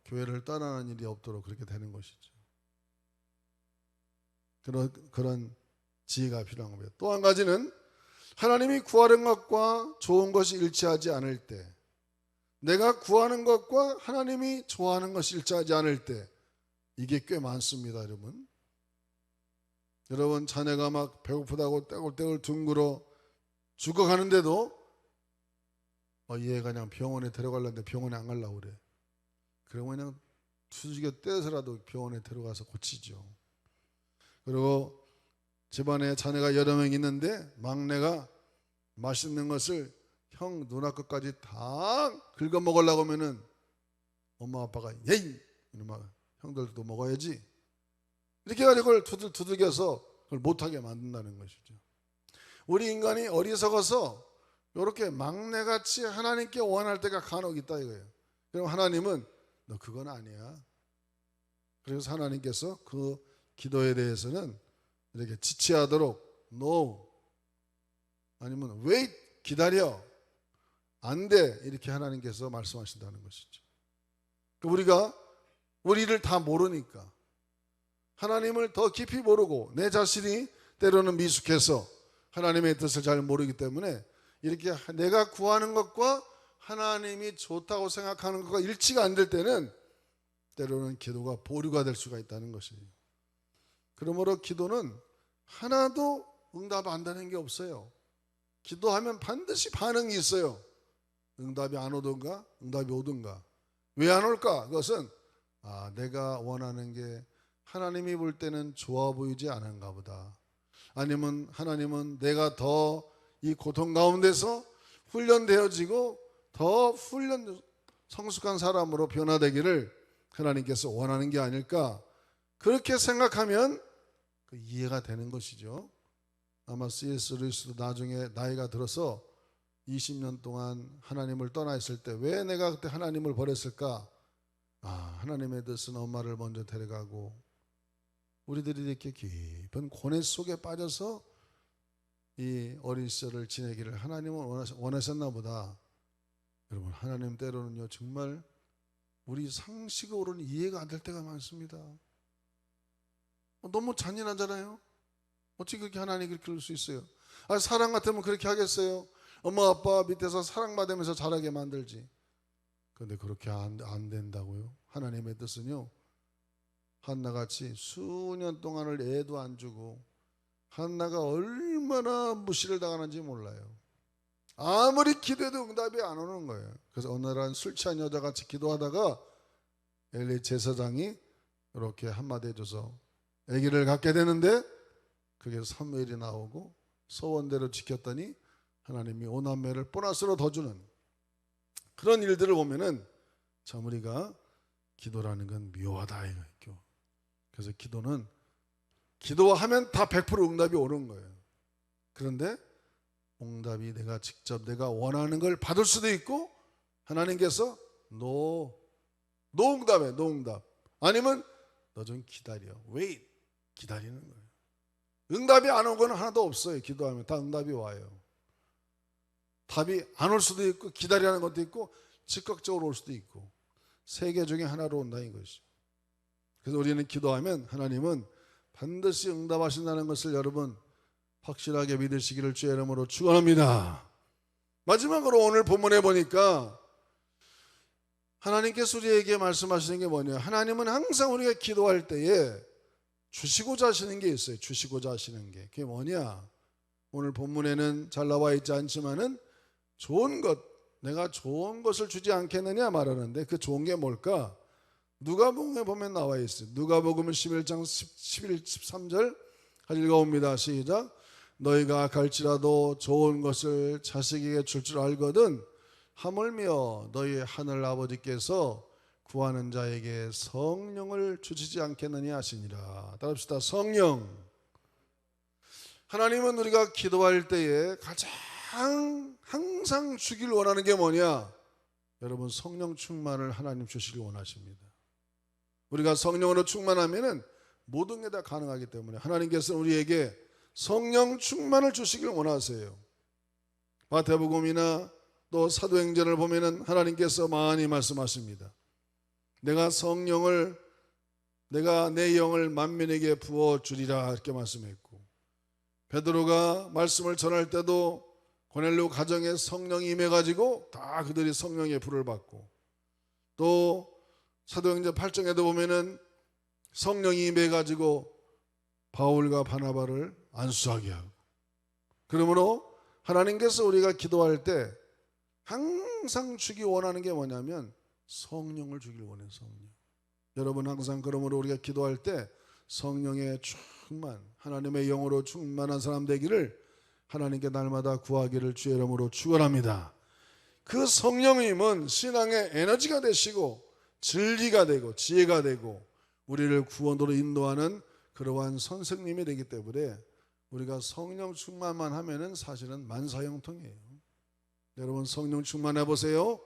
교회를 떠나는 일이 없도록 그렇게 되는 것이죠. 그런 지혜가 필요한 겁니다. 또 한 가지는 하나님이 구하는 것과 좋은 것이 일치하지 않을 때, 내가 구하는 것과 하나님이 좋아하는 것이 일치하지 않을 때, 이게 꽤 많습니다, 여러분. 여러분 자녀가 막 배고프다고 떼굴떼굴 둥글어 죽어가는데도 얘가 그냥 병원에 데려가려는데 병원에 안 가려고 그래. 그러면 그냥 두들겨 떼서라도 병원에 데려가서 고치죠. 그리고 집안에 자녀가 여러 명 있는데 막내가 맛있는 것을 형 누나 것까지 다 긁어 먹으려고 하면은 엄마 아빠가 예이 이놈아 형들도 먹어야지 이렇게 해가지고 그걸 두들겨서 그걸 못하게 만든다는 것이죠. 우리 인간이 어리석어서 이렇게 막내같이 하나님께 원할 때가 간혹 있다 이거예요. 그럼 하나님은 너 그건 아니야. 그래서 하나님께서 그 기도에 대해서는 이렇게 지체하도록 no 아니면 wait 기다려 안 돼 이렇게 하나님께서 말씀하신다는 것이죠. 우리가 우리를 다 모르니까 하나님을 더 깊이 모르고 내 자신이 때로는 미숙해서 하나님의 뜻을 잘 모르기 때문에 이렇게 내가 구하는 것과 하나님이 좋다고 생각하는 것과 일치가 안 될 때는 때로는 기도가 보류가 될 수가 있다는 것이에요. 그러므로 기도는 하나도 응답 안 되는 게 없어요. 기도하면 반드시 반응이 있어요. 응답이 안 오든가 응답이 오든가. 왜 안 올까? 그것은 내가 원하는 게 하나님이 볼 때는 좋아 보이지 않은가 보다. 아니면 하나님은 내가 더 이 고통 가운데서 훈련되어지고 더 성숙한 사람으로 변화되기를 하나님께서 원하는 게 아닐까. 그렇게 생각하면 그 이해가 되는 것이죠. 아마 C.S. 루이스도 나중에 나이가 들어서 20년 동안 하나님을 떠나 있을 때 왜 내가 그때 하나님을 버렸을까? 하나님의 뜻은 엄마를 먼저 데려가고 우리들이 이렇게 깊은 고뇌 속에 빠져서 이 어린 시절을 지내기를 하나님은 원하셨나 보다. 여러분 하나님 때로는요 정말 우리 상식으로는 이해가 안 될 때가 많습니다. 너무 잔인하잖아요. 어떻게 그렇게 하나님이 그렇게 그럴 수 있어요? 사랑 같으면 그렇게 하겠어요? 엄마 아빠 밑에서 사랑받으면서 자라게 만들지. 그런데 그렇게 안 된다고요. 하나님의 뜻은요 한나같이 수년 동안을 애도 안 주고 한나가 얼마나 무시를 당하는지 몰라요. 아무리 기도해도 응답이 안 오는 거예요. 그래서 어느 날 술 취한 여자같이 기도하다가 엘리 제사장이 이렇게 한마디 해줘서 아기를 갖게 되는데 그게 사무엘이 나오고 소원대로 지켰더니 하나님이 오남매를 보너스로 더 주는 그런 일들을 보면은 참 우리가 기도라는 건 묘하다 이거죠. 그래서 기도는 기도하면 다 100% 응답이 오는 거예요. 그런데 응답이 내가 직접 내가 원하는 걸 받을 수도 있고 하나님께서 노 응답해 노 응답 아니면 너 좀 기다려 wait 기다리는 거예요. 응답이 안 온 건 하나도 없어요. 기도하면 다 응답이 와요. 답이 안 올 수도 있고 기다리는 것도 있고 즉각적으로 올 수도 있고 세 개 중에 하나로 온다 이것이죠. 그래서 우리는 기도하면 하나님은 반드시 응답하신다는 것을 여러분 확실하게 믿으시기를 주의 이름으로 축원합니다. 마지막으로 오늘 본문에 보니까 하나님께서 우리에게 말씀하시는 게 뭐냐? 하나님은 항상 우리가 기도할 때에 주시고자 하시는 게 있어요. 주시고자 하시는 게. 그게 뭐냐? 오늘 본문에는 잘 나와 있지 않지만은 좋은 것, 내가 좋은 것을 주지 않겠느냐 말하는데 그 좋은 게 뭘까? 누가복음에 보면 나와 있어요. 누가복음 11장 11, 13절 같이 읽어봅니다. 시작. 너희가 갈지라도 좋은 것을 자식에게 줄 줄 알거든 하물며 너희 하늘 아버지께서 구하는 자에게 성령을 주시지 않겠느냐 하시니라. 따라합시다. 성령. 하나님은 우리가 기도할 때에 가장 항상 주길 원하는 게 뭐냐? 여러분 성령 충만을 하나님 주시길 원하십니다. 우리가 성령으로 충만하면은 모든 게 다 가능하기 때문에 하나님께서는 우리에게 성령 충만을 주시길 원하세요. 마태복음이나 또 사도행전을 보면은 하나님께서 많이 말씀하십니다. 내가 성령을 내가 내 영을 만민에게 부어 주리라 이렇게 말씀했고 베드로가 말씀을 전할 때도 고넬료 가정에 성령이 임해가지고 다 그들이 성령의 불을 받고 또 사도행전 8장에도 보면은 성령이 임해가지고 바울과 바나바를 안수하게 하고 그러므로 하나님께서 우리가 기도할 때 항상 주기 원하는 게 뭐냐면 성령을 주길 원해요. 성령. 여러분 항상 그러므로 우리가 기도할 때 성령의 충만 하나님의 영으로 충만한 사람 되기를 하나님께 날마다 구하기를 주의 이름으로 축원합니다. 그 성령님은 신앙의 에너지가 되시고 진리가 되고 지혜가 되고 우리를 구원으로 인도하는 그러한 선생님이 되기 때문에 우리가 성령 충만만 하면은 사실은 만사형통이에요. 여러분 성령 충만해 보세요.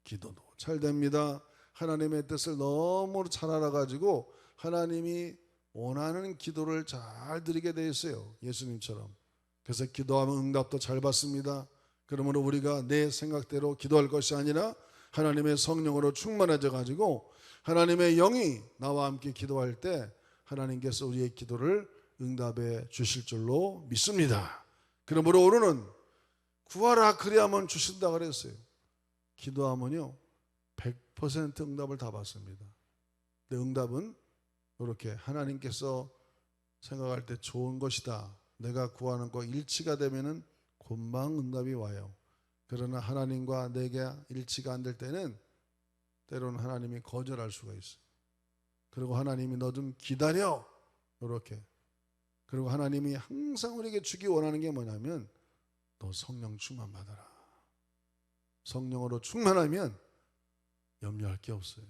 기도도 잘 됩니다. 하나님의 뜻을 너무 잘 알아가지고 하나님이 원하는 기도를 잘 드리게 돼 있어요. 예수님처럼. 그래서 기도하면 응답도 잘 받습니다. 그러므로 우리가 내 생각대로 기도할 것이 아니라 하나님의 성령으로 충만해져 가지고 하나님의 영이 나와 함께 기도할 때 하나님께서 우리의 기도를 응답해 주실 줄로 믿습니다. 그러므로 오늘은 구하라 그리하면 주신다 그랬어요. 기도하면요 100% 응답을 다 받습니다. 근데 응답은 이렇게 하나님께서 생각할 때 좋은 것이다, 내가 구하는 거 일치가 되면은 금방 응답이 와요. 그러나 하나님과 내게 일치가 안 될 때는 때로는 하나님이 거절할 수가 있어요. 그리고 하나님이 너 좀 기다려 이렇게. 그리고 하나님이 항상 우리에게 주기 원하는 게 뭐냐면 너 성령 충만 받아라. 성령으로 충만하면 염려할 게 없어요.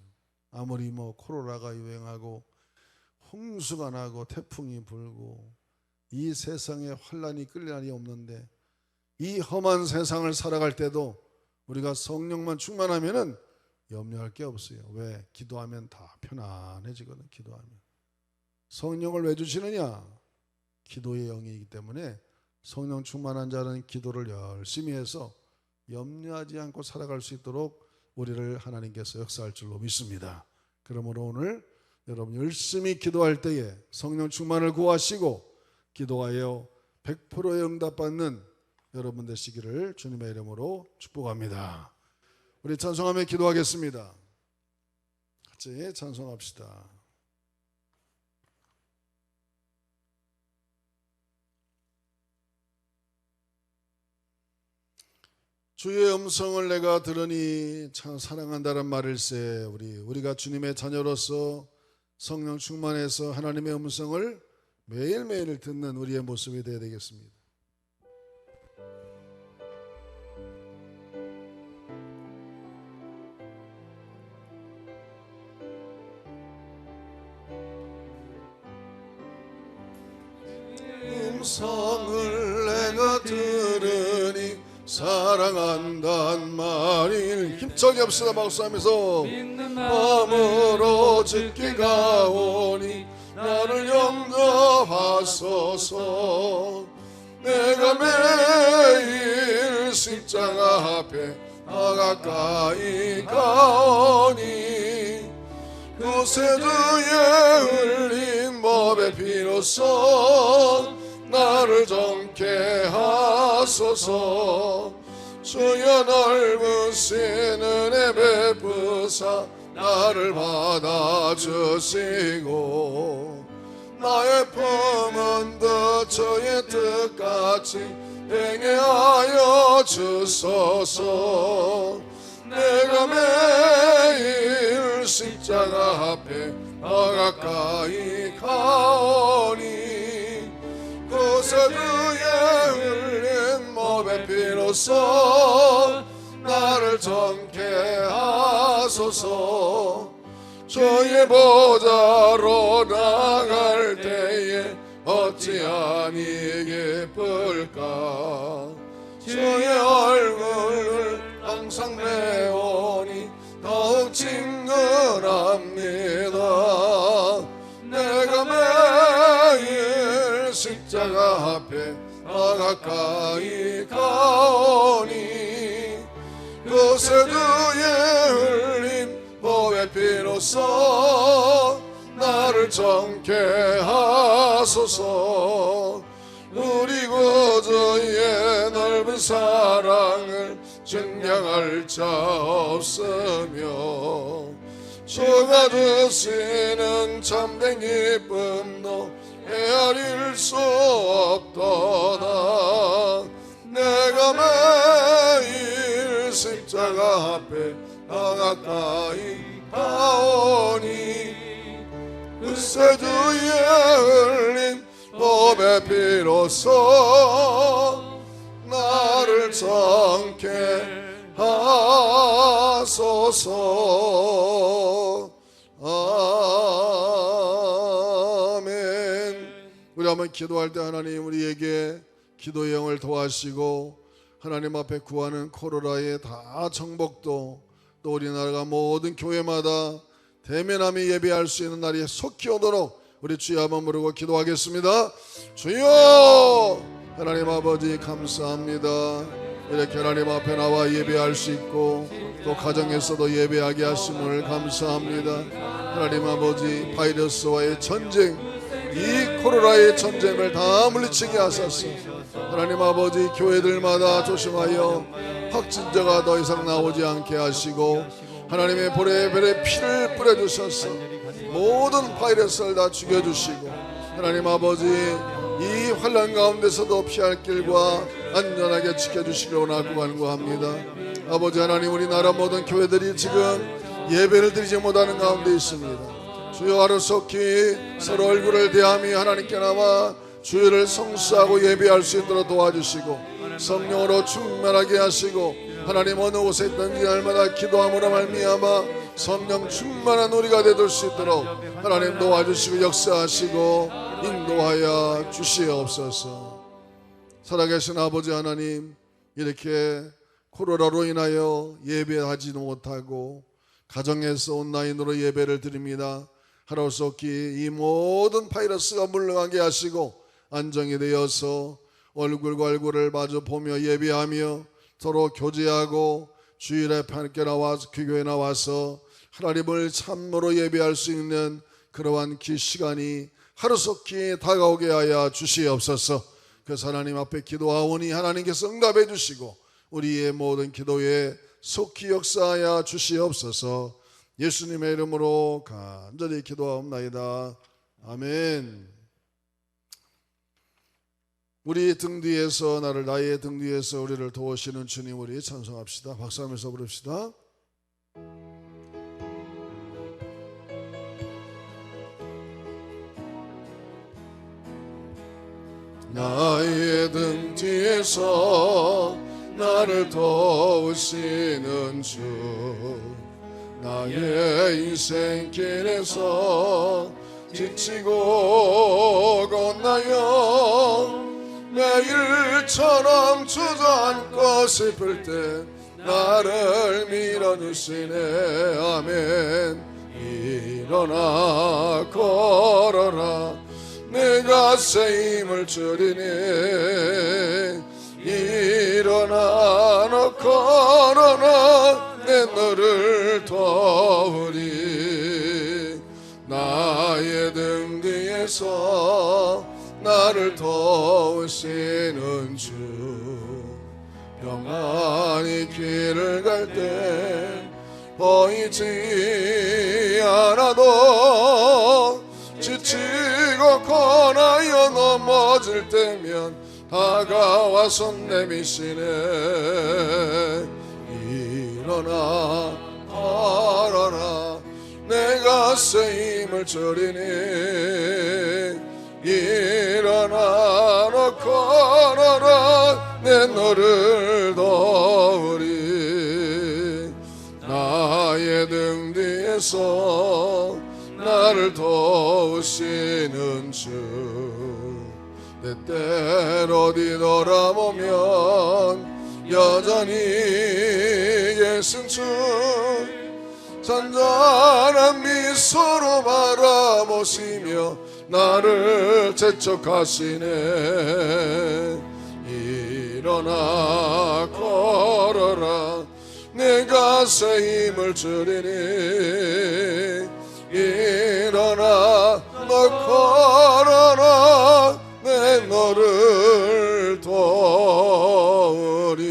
아무리 뭐 코로나가 유행하고 홍수가 나고 태풍이 불고 이 세상에 환란이 끌 날이 없는데 이 험한 세상을 살아갈 때도 우리가 성령만 충만하면은 염려할 게 없어요. 왜? 기도하면 다 편안해지거든. 기도하면. 성령을 왜 주시느냐? 기도의 영이기 때문에 성령 충만한 자는 기도를 열심히 해서 염려하지 않고 살아갈 수 있도록 우리를 하나님께서 역사할 줄로 믿습니다. 그러므로 오늘 여러분 열심히 기도할 때에 성령 충만을 구하시고 기도하여 100%의 응답받는 여러분 되시기를 주님의 이름으로 축복합니다. 우리 찬송하며 기도하겠습니다. 같이 찬송합시다. 주의 음성을 내가 들으니 참 사랑한다는 말일세. 우리가 주님의 자녀로서 성령 충만해서 하나님의 음성을 매일매일 듣는 우리의 모습이 되어야 되겠습니다. 음성을 내가 들으니 사랑한단 말일. 힘차게 합시다. 박수하면서 마음으로 듣기가 오니 나를 영접하소서. 내가 매일 십자가 앞에 가까이 가오니 구세주의 흘린 법의 피로써 나를 정케 하소서. 주여 넓으신 은혜 베푸사 나를 받아주시고 나의 품은도 주의 뜻같이 행해 하여 주소서. 내가 매일 십자가 앞에 가까이 가오니 구세주의 흘린 몸의 피로써 나를 정케 하소서. 주의 보좌로 나갈 때에 어찌하니 기쁠까. 주의 얼굴을 항상 배우니 더욱 친근합니다. 내가 매일 십자가 앞에 가까이 가오니 구세주의 흘린 보의 피로써 나를 정케 하소서. 우리 구주의 넓은 사랑을 증명할 자 없으며 주가 주시는 참된 기쁨도 헤아릴 수 없도다. 내가 매일 십자가 앞에 가까이 가오니 구세주의 흘린 법의 피로써 나를 정케 하소서. 아멘. 우리 한번 기도할 때 하나님 우리에게 기도의 영을 도와주시고 하나님 앞에 구하는 코로나의 다 정복도 또 우리나라가 모든 교회마다 대면함이 예배할 수 있는 날이 속히 오도록 우리 주여 한번 부르고 기도하겠습니다. 주여 하나님 아버지 감사합니다. 이렇게 하나님 앞에 나와 예배할 수 있고 또 가정에서도 예배하게 하심을 감사합니다. 하나님 아버지 바이러스와의 전쟁 이 코로나의 전쟁을 다 물리치게 하소서. 하나님 아버지 교회들마다 조심하여 확진자가 더 이상 나오지 않게 하시고 하나님의 보레별의 피를 뿌려주셔서 모든 바이러스를 다 죽여주시고 하나님 아버지 이 환난 가운데서도 피할 길과 안전하게 지켜주시기를 원하고 간구합니다. 아버지 하나님 우리나라 모든 교회들이 지금 예배를 드리지 못하는 가운데 있습니다. 주여 하루속히 서로 얼굴을 대하며 하나님께 나와 주의를 성수하고 예배할 수 있도록 도와주시고 성령으로 충만하게 하시고 하나님 어느 곳에 있든지 날마다 기도함으로 말미암아 성령 충만한 우리가 되돌 수 있도록 하나님 도와주시고 역사하시고 인도하여 주시옵소서. 살아계신 아버지 하나님 이렇게 코로나로 인하여 예배하지도 못하고 가정에서 온라인으로 예배를 드립니다. 하루속히 이 모든 바이러스가 물러가게 하시고 안정이 되어서 얼굴과 얼굴을 마주 보며 예배하며 서로 교제하고 주일에 함께 나와서 교회에 나와서 하나님을 참으로 예배할 수 있는 그러한 시간이 하루속히 다가오게 하여 주시옵소서. 그래서 하나님 앞에 기도하오니 하나님께서 응답해 주시고 우리의 모든 기도에 속히 역사하여 주시옵소서. 예수님의 이름으로 간절히 기도하옵나이다. 아멘. 우리 등 뒤에서 나의 등 뒤에서 우리를 도우시는 주님 우리 찬송합시다. 박수하면서 부릅시다. 나의 등 뒤에서 나를 도우시는 주 나의 인생길에서 지치고 건나여 매일처럼 주저앉고 싶을 때 나를 밀어주시네. 아멘. 일어나 걸어라 내가 새 힘을 주리니 일어나 너 걸어라 내 너를 도우리. 나의 등 뒤에서 나를 도우시는 주 평안히 길을 갈 때 보이지 않아도 지치고 고나여 넘어질 때면 다가와 손 내미시네. 일어나 걸어라 내가 새 힘을 주리니 일어나 너 걸어라 내 너를 도우리. 나의 등 뒤에서 나를 도우시는 주 때때로 뒤돌아보면 여전히 예수 주 잔잔한 미소로 바라보시며 나를 재촉하시네. 일어나 걸어라 내가 새 힘을 주리니 일어나 너 걸어라 내 너를 도우리.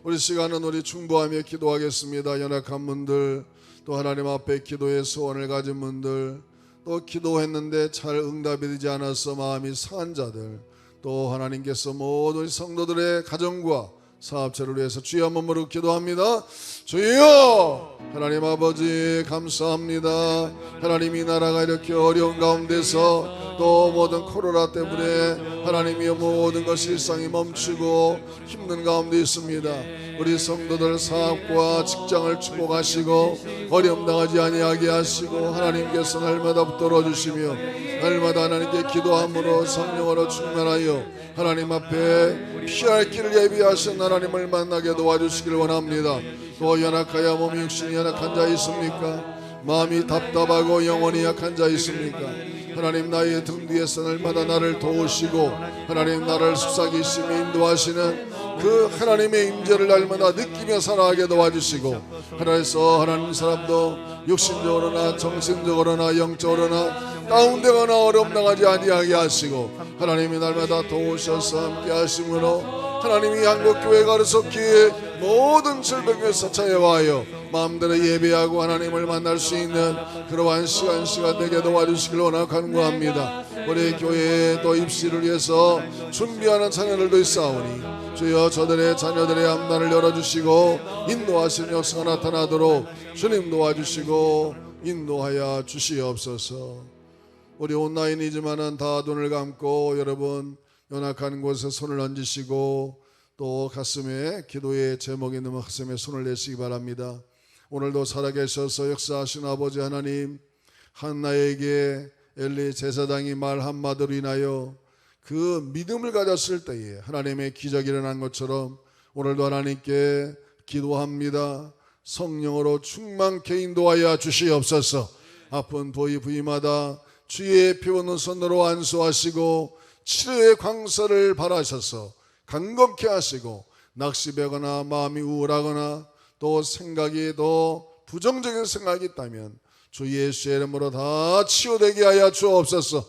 우리 시간은 우리 충보하며 기도하겠습니다. 연약한 분들 또 하나님 앞에 기도의 소원을 가진 분들 또 기도했는데 잘 응답이 되지 않아서 마음이 상한 자들 또 하나님께서 모든 성도들의 가정과 사업체를 위해서 주여 한번 무릎 기도합니다. 주여 하나님 아버지 감사합니다. 하나님 이 나라가 이렇게 어려운 가운데서 또 모든 코로나 때문에 하나님이여 모든 것이 일상이 멈추고 힘든 가운데 있습니다. 우리 성도들 사업과 직장을 축복하시고 어려움 당하지 아니하게 하시고 하나님께서 날마다 붙들어 주시며 날마다 하나님께 기도함으로 성령으로 충만하여 하나님 앞에 피할 길을 예비하신 하나님을 만나게 도와주시길 원합니다. 또 연약하여 몸이 육신이 연약한 자 있습니까? 마음이 답답하고 영혼이 약한 자 있습니까? 하나님 나의 등 뒤에서 날마다 나를 도우시고 하나님 나를 속삭이시며 인도하시는 그 하나님의 임재를 날마다 느끼며 살아가게 도와주시고 하나님께서 하나님 사람도 육신적으로나 정신적으로나 영적으로나 다운되거나 어려움 당하지 아니하게 하시고 하나님이 날마다 도우셔서 함께 하심으로 하나님이 한국교회 가르쳤기에 모든 질병에서 자유하여 마음대로 예배하고 하나님을 만날 수 있는 그러한 시간 되게 도와주시길 원합니다. 우리 교회의 또 입시를 위해서 준비하는 자녀들도 있사오니 주여 저들의 자녀들의 앞날을 열어주시고 인도하시는 역사가 나타나도록 주님 도와주시고 인도하여 주시옵소서. 우리 온라인이지만은 다 눈을 감고 여러분 연약한 곳에 손을 얹으시고 또 가슴에 기도의 제목이 있는 가슴에 손을 내시기 바랍니다. 오늘도 살아계셔서 역사하신 아버지 하나님, 한나에게 엘리 제사장이 말 한마디로 인하여 그 믿음을 가졌을 때에 하나님의 기적이 일어난 것처럼 오늘도 하나님께 기도합니다. 성령으로 충만케 인도하여 주시옵소서. 아픈 부위마다 주의 피 묻는 손으로 안수하시고 치료의 광서를 바라셔서 강건케 하시고 낚시되거나 마음이 우울하거나 또 생각이 더 부정적인 생각이 있다면 주 예수의 이름으로 다 치유되게 하여 주옵소서.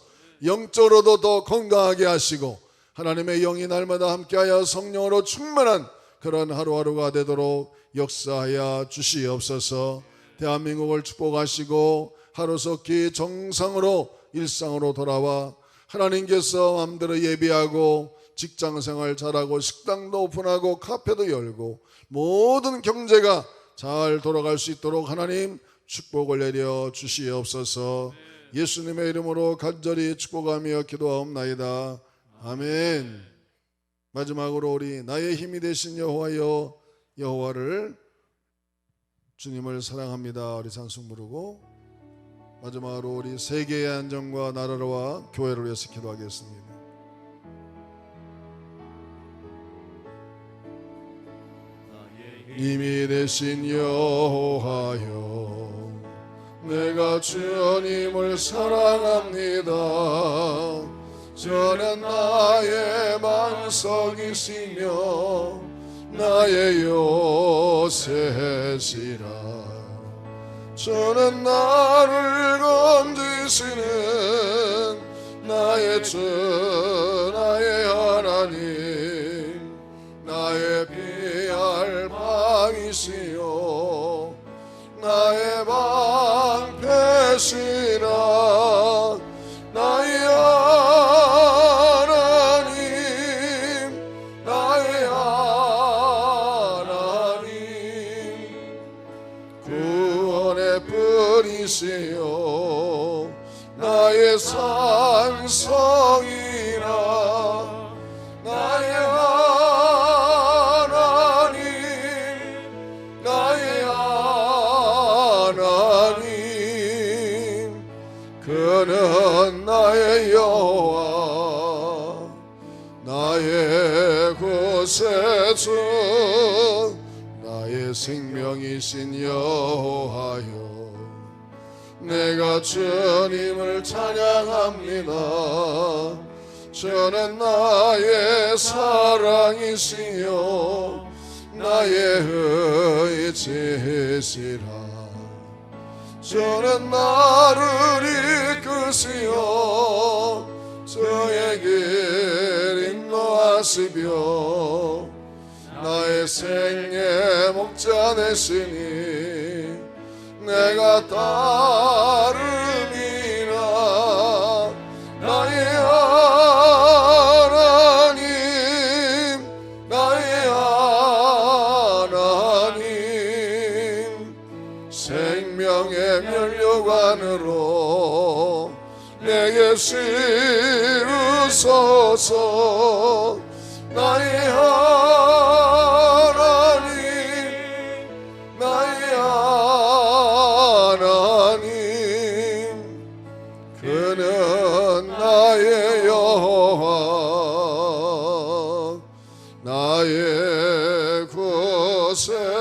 영적으로도 더 건강하게 하시고 하나님의 영이 날마다 함께하여 성령으로 충만한 그런 하루하루가 되도록 역사하여 주시옵소서. 대한민국을 축복하시고 하루속히 정상으로 일상으로 돌아와 하나님께서 마음대로 예배하고 직장생활 잘하고 식당도 오픈하고 카페도 열고 모든 경제가 잘 돌아갈 수 있도록 하나님 축복을 내려 주시옵소서. 예수님의 이름으로 간절히 축복하며 기도하옵나이다. 아멘. 마지막으로 우리 나의 힘이 되신 여호와를 주님을 사랑합니다. 우리 찬송 부르고 마지막으로 우리 세계의 안정과 나라와 교회를 위해서 기도하겠습니다. 힘이 되신 여호와여, 내가 주님을 사랑합니다. 저는 나의 반석이시며 나의 요새시라. 저는 나를 건지시는 나의 주 나의 하나님, 나의 피할 방이시요 나의 방패시라. 나의 하나님, 나의 하나님, 구원의 뿌리시요 나의 산성이라. 나의 하나님, 나의 하나님, 그는 나의 여호와, 나의 구세주, 나의 생명이신 여호와여, 내가 주님을 찬양합니다. 저는 나의 사랑이시요 나의 의지시라. 저는 나를 이끄시어 저의 길 인도하시며 나의 생애 목자 되시니 내가 따름이라. 나의 하나님, 나의 주소서. 나의 하나님, 나의 하나님, 그는 나의 여호와, 나의 구세주.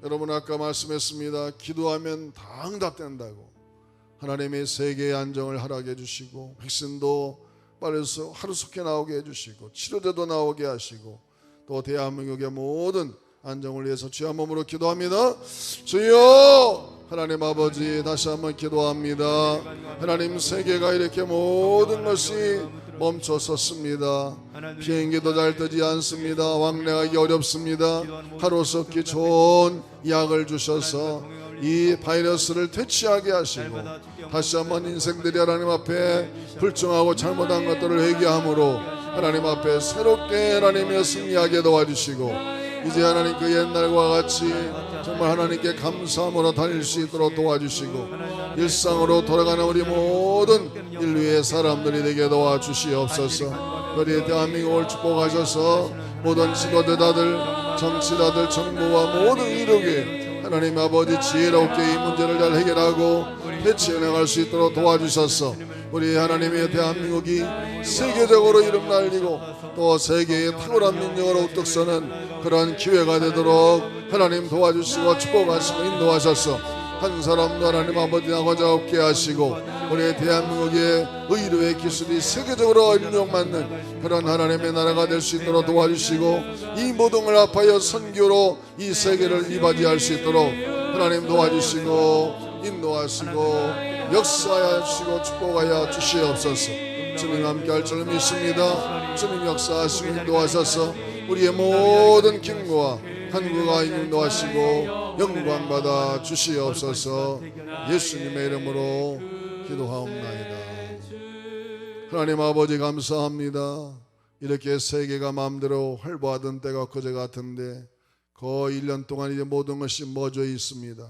여러분, 아까 말씀했습니다. 기도하면 다 응답된다고. 하나님의 세계의 안정을 허락해 해주시고, 백신도 빨리서 하루속히 나오게 해주시고, 치료제도 나오게 하시고, 또 대한민국의 모든 안정을 위해서 주의 한 몸으로 기도합니다. 주여, 하나님 아버지, 다시 한번 기도합니다. 하나님, 세계가 이렇게 모든 것이 멈춰섰습니다. 비행기도 잘 뜨지 않습니다. 왕래하기 어렵습니다. 하루속히 좋은 약을 주셔서 이 바이러스를 퇴치하게 하시고, 다시 한번 인생들이 하나님 앞에 불충하고 잘못한 것들을 회개함으로 하나님 앞에 새롭게 하나님의 승리하게 도와주시고, 이제 하나님 그 옛날과 같이 정말 하나님께 감사함으로 다닐 수 있도록 도와주시고, 일상으로 돌아가는 우리 모든 인류의 사람들이 되게 도와주시옵소서. 우리 대한민국을 축복하셔서 모든 지도자들, 정치자들, 정부와 모든 이력이 하나님 아버지 지혜롭게 이 문제를 잘 해결하고 해치해 나갈 수 있도록 도와주셔서 우리 하나님의 대한민국이 세계적으로 이름 날리고 또 세계의 탁월한 민족으로 우뚝 서는 그런 기회가 되도록 하나님 도와주시고 축복하시고 인도하셔서 한 사람도 하나님 아버지 나고자 없게 하시고, 우리 대한민국의 의료의 기술이 세계적으로 인정받는 그런 하나님의 나라가 될 수 있도록 도와주시고, 이 모든 걸 합하여 선교로 이 세계를 이바지할 수 있도록 하나님 도와주시고 인도하시고 역사하시고 축복하여 주시옵소서. 주님 함께할 줄 믿습니다. 주님 역사하시고 인도하셔서 우리의 모든 김과 한국아 인도하시고 영광 받아 주시옵소서. 예수님의 이름으로 기도하옵나이다. 하나님 아버지, 감사합니다. 이렇게 세계가 마음대로 활보하던 때가 그제 같은데 거의 1년 동안 이제 모든 것이 멎어 있습니다.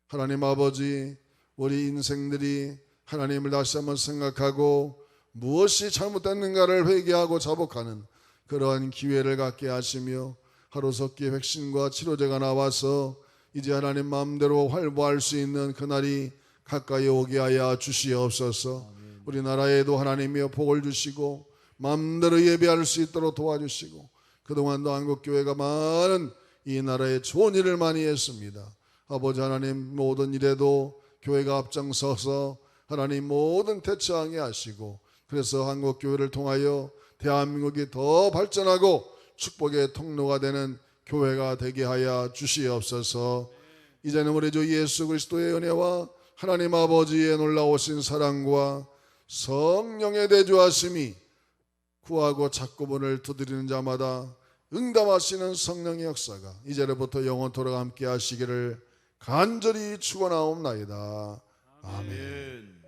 하나님 아버지, 우리 인생들이 하나님을 다시 한번 생각하고 무엇이 잘못됐는가를 회개하고 자복하는 그러한 기회를 갖게 하시며, 하루속히 백신과 치료제가 나와서 이제 하나님 마음대로 활보할 수 있는 그날이 가까이 오게 하여 주시옵소서. 우리나라에도 하나님이여 복을 주시고 마음대로 예배할 수 있도록 도와주시고, 그동안도 한국교회가 많은 이 나라에 좋은 일을 많이 했습니다. 아버지 하나님, 모든 일에도 교회가 앞장서서 하나님 모든 대처하게 하시고, 그래서 한국교회를 통하여 대한민국이 더 발전하고 축복의 통로가 되는 교회가 되게 하여 주시옵소서. 이제는 우리 주 예수 그리스도의 은혜와 하나님 아버지의 놀라우신 사랑과 성령의 대조하심이 구하고 찾고문을 두드리는 자마다 응답하시는 성령의 역사가 이제로부터 영원토록 함께 하시기를 간절히 축원하옵나이다. 아멘.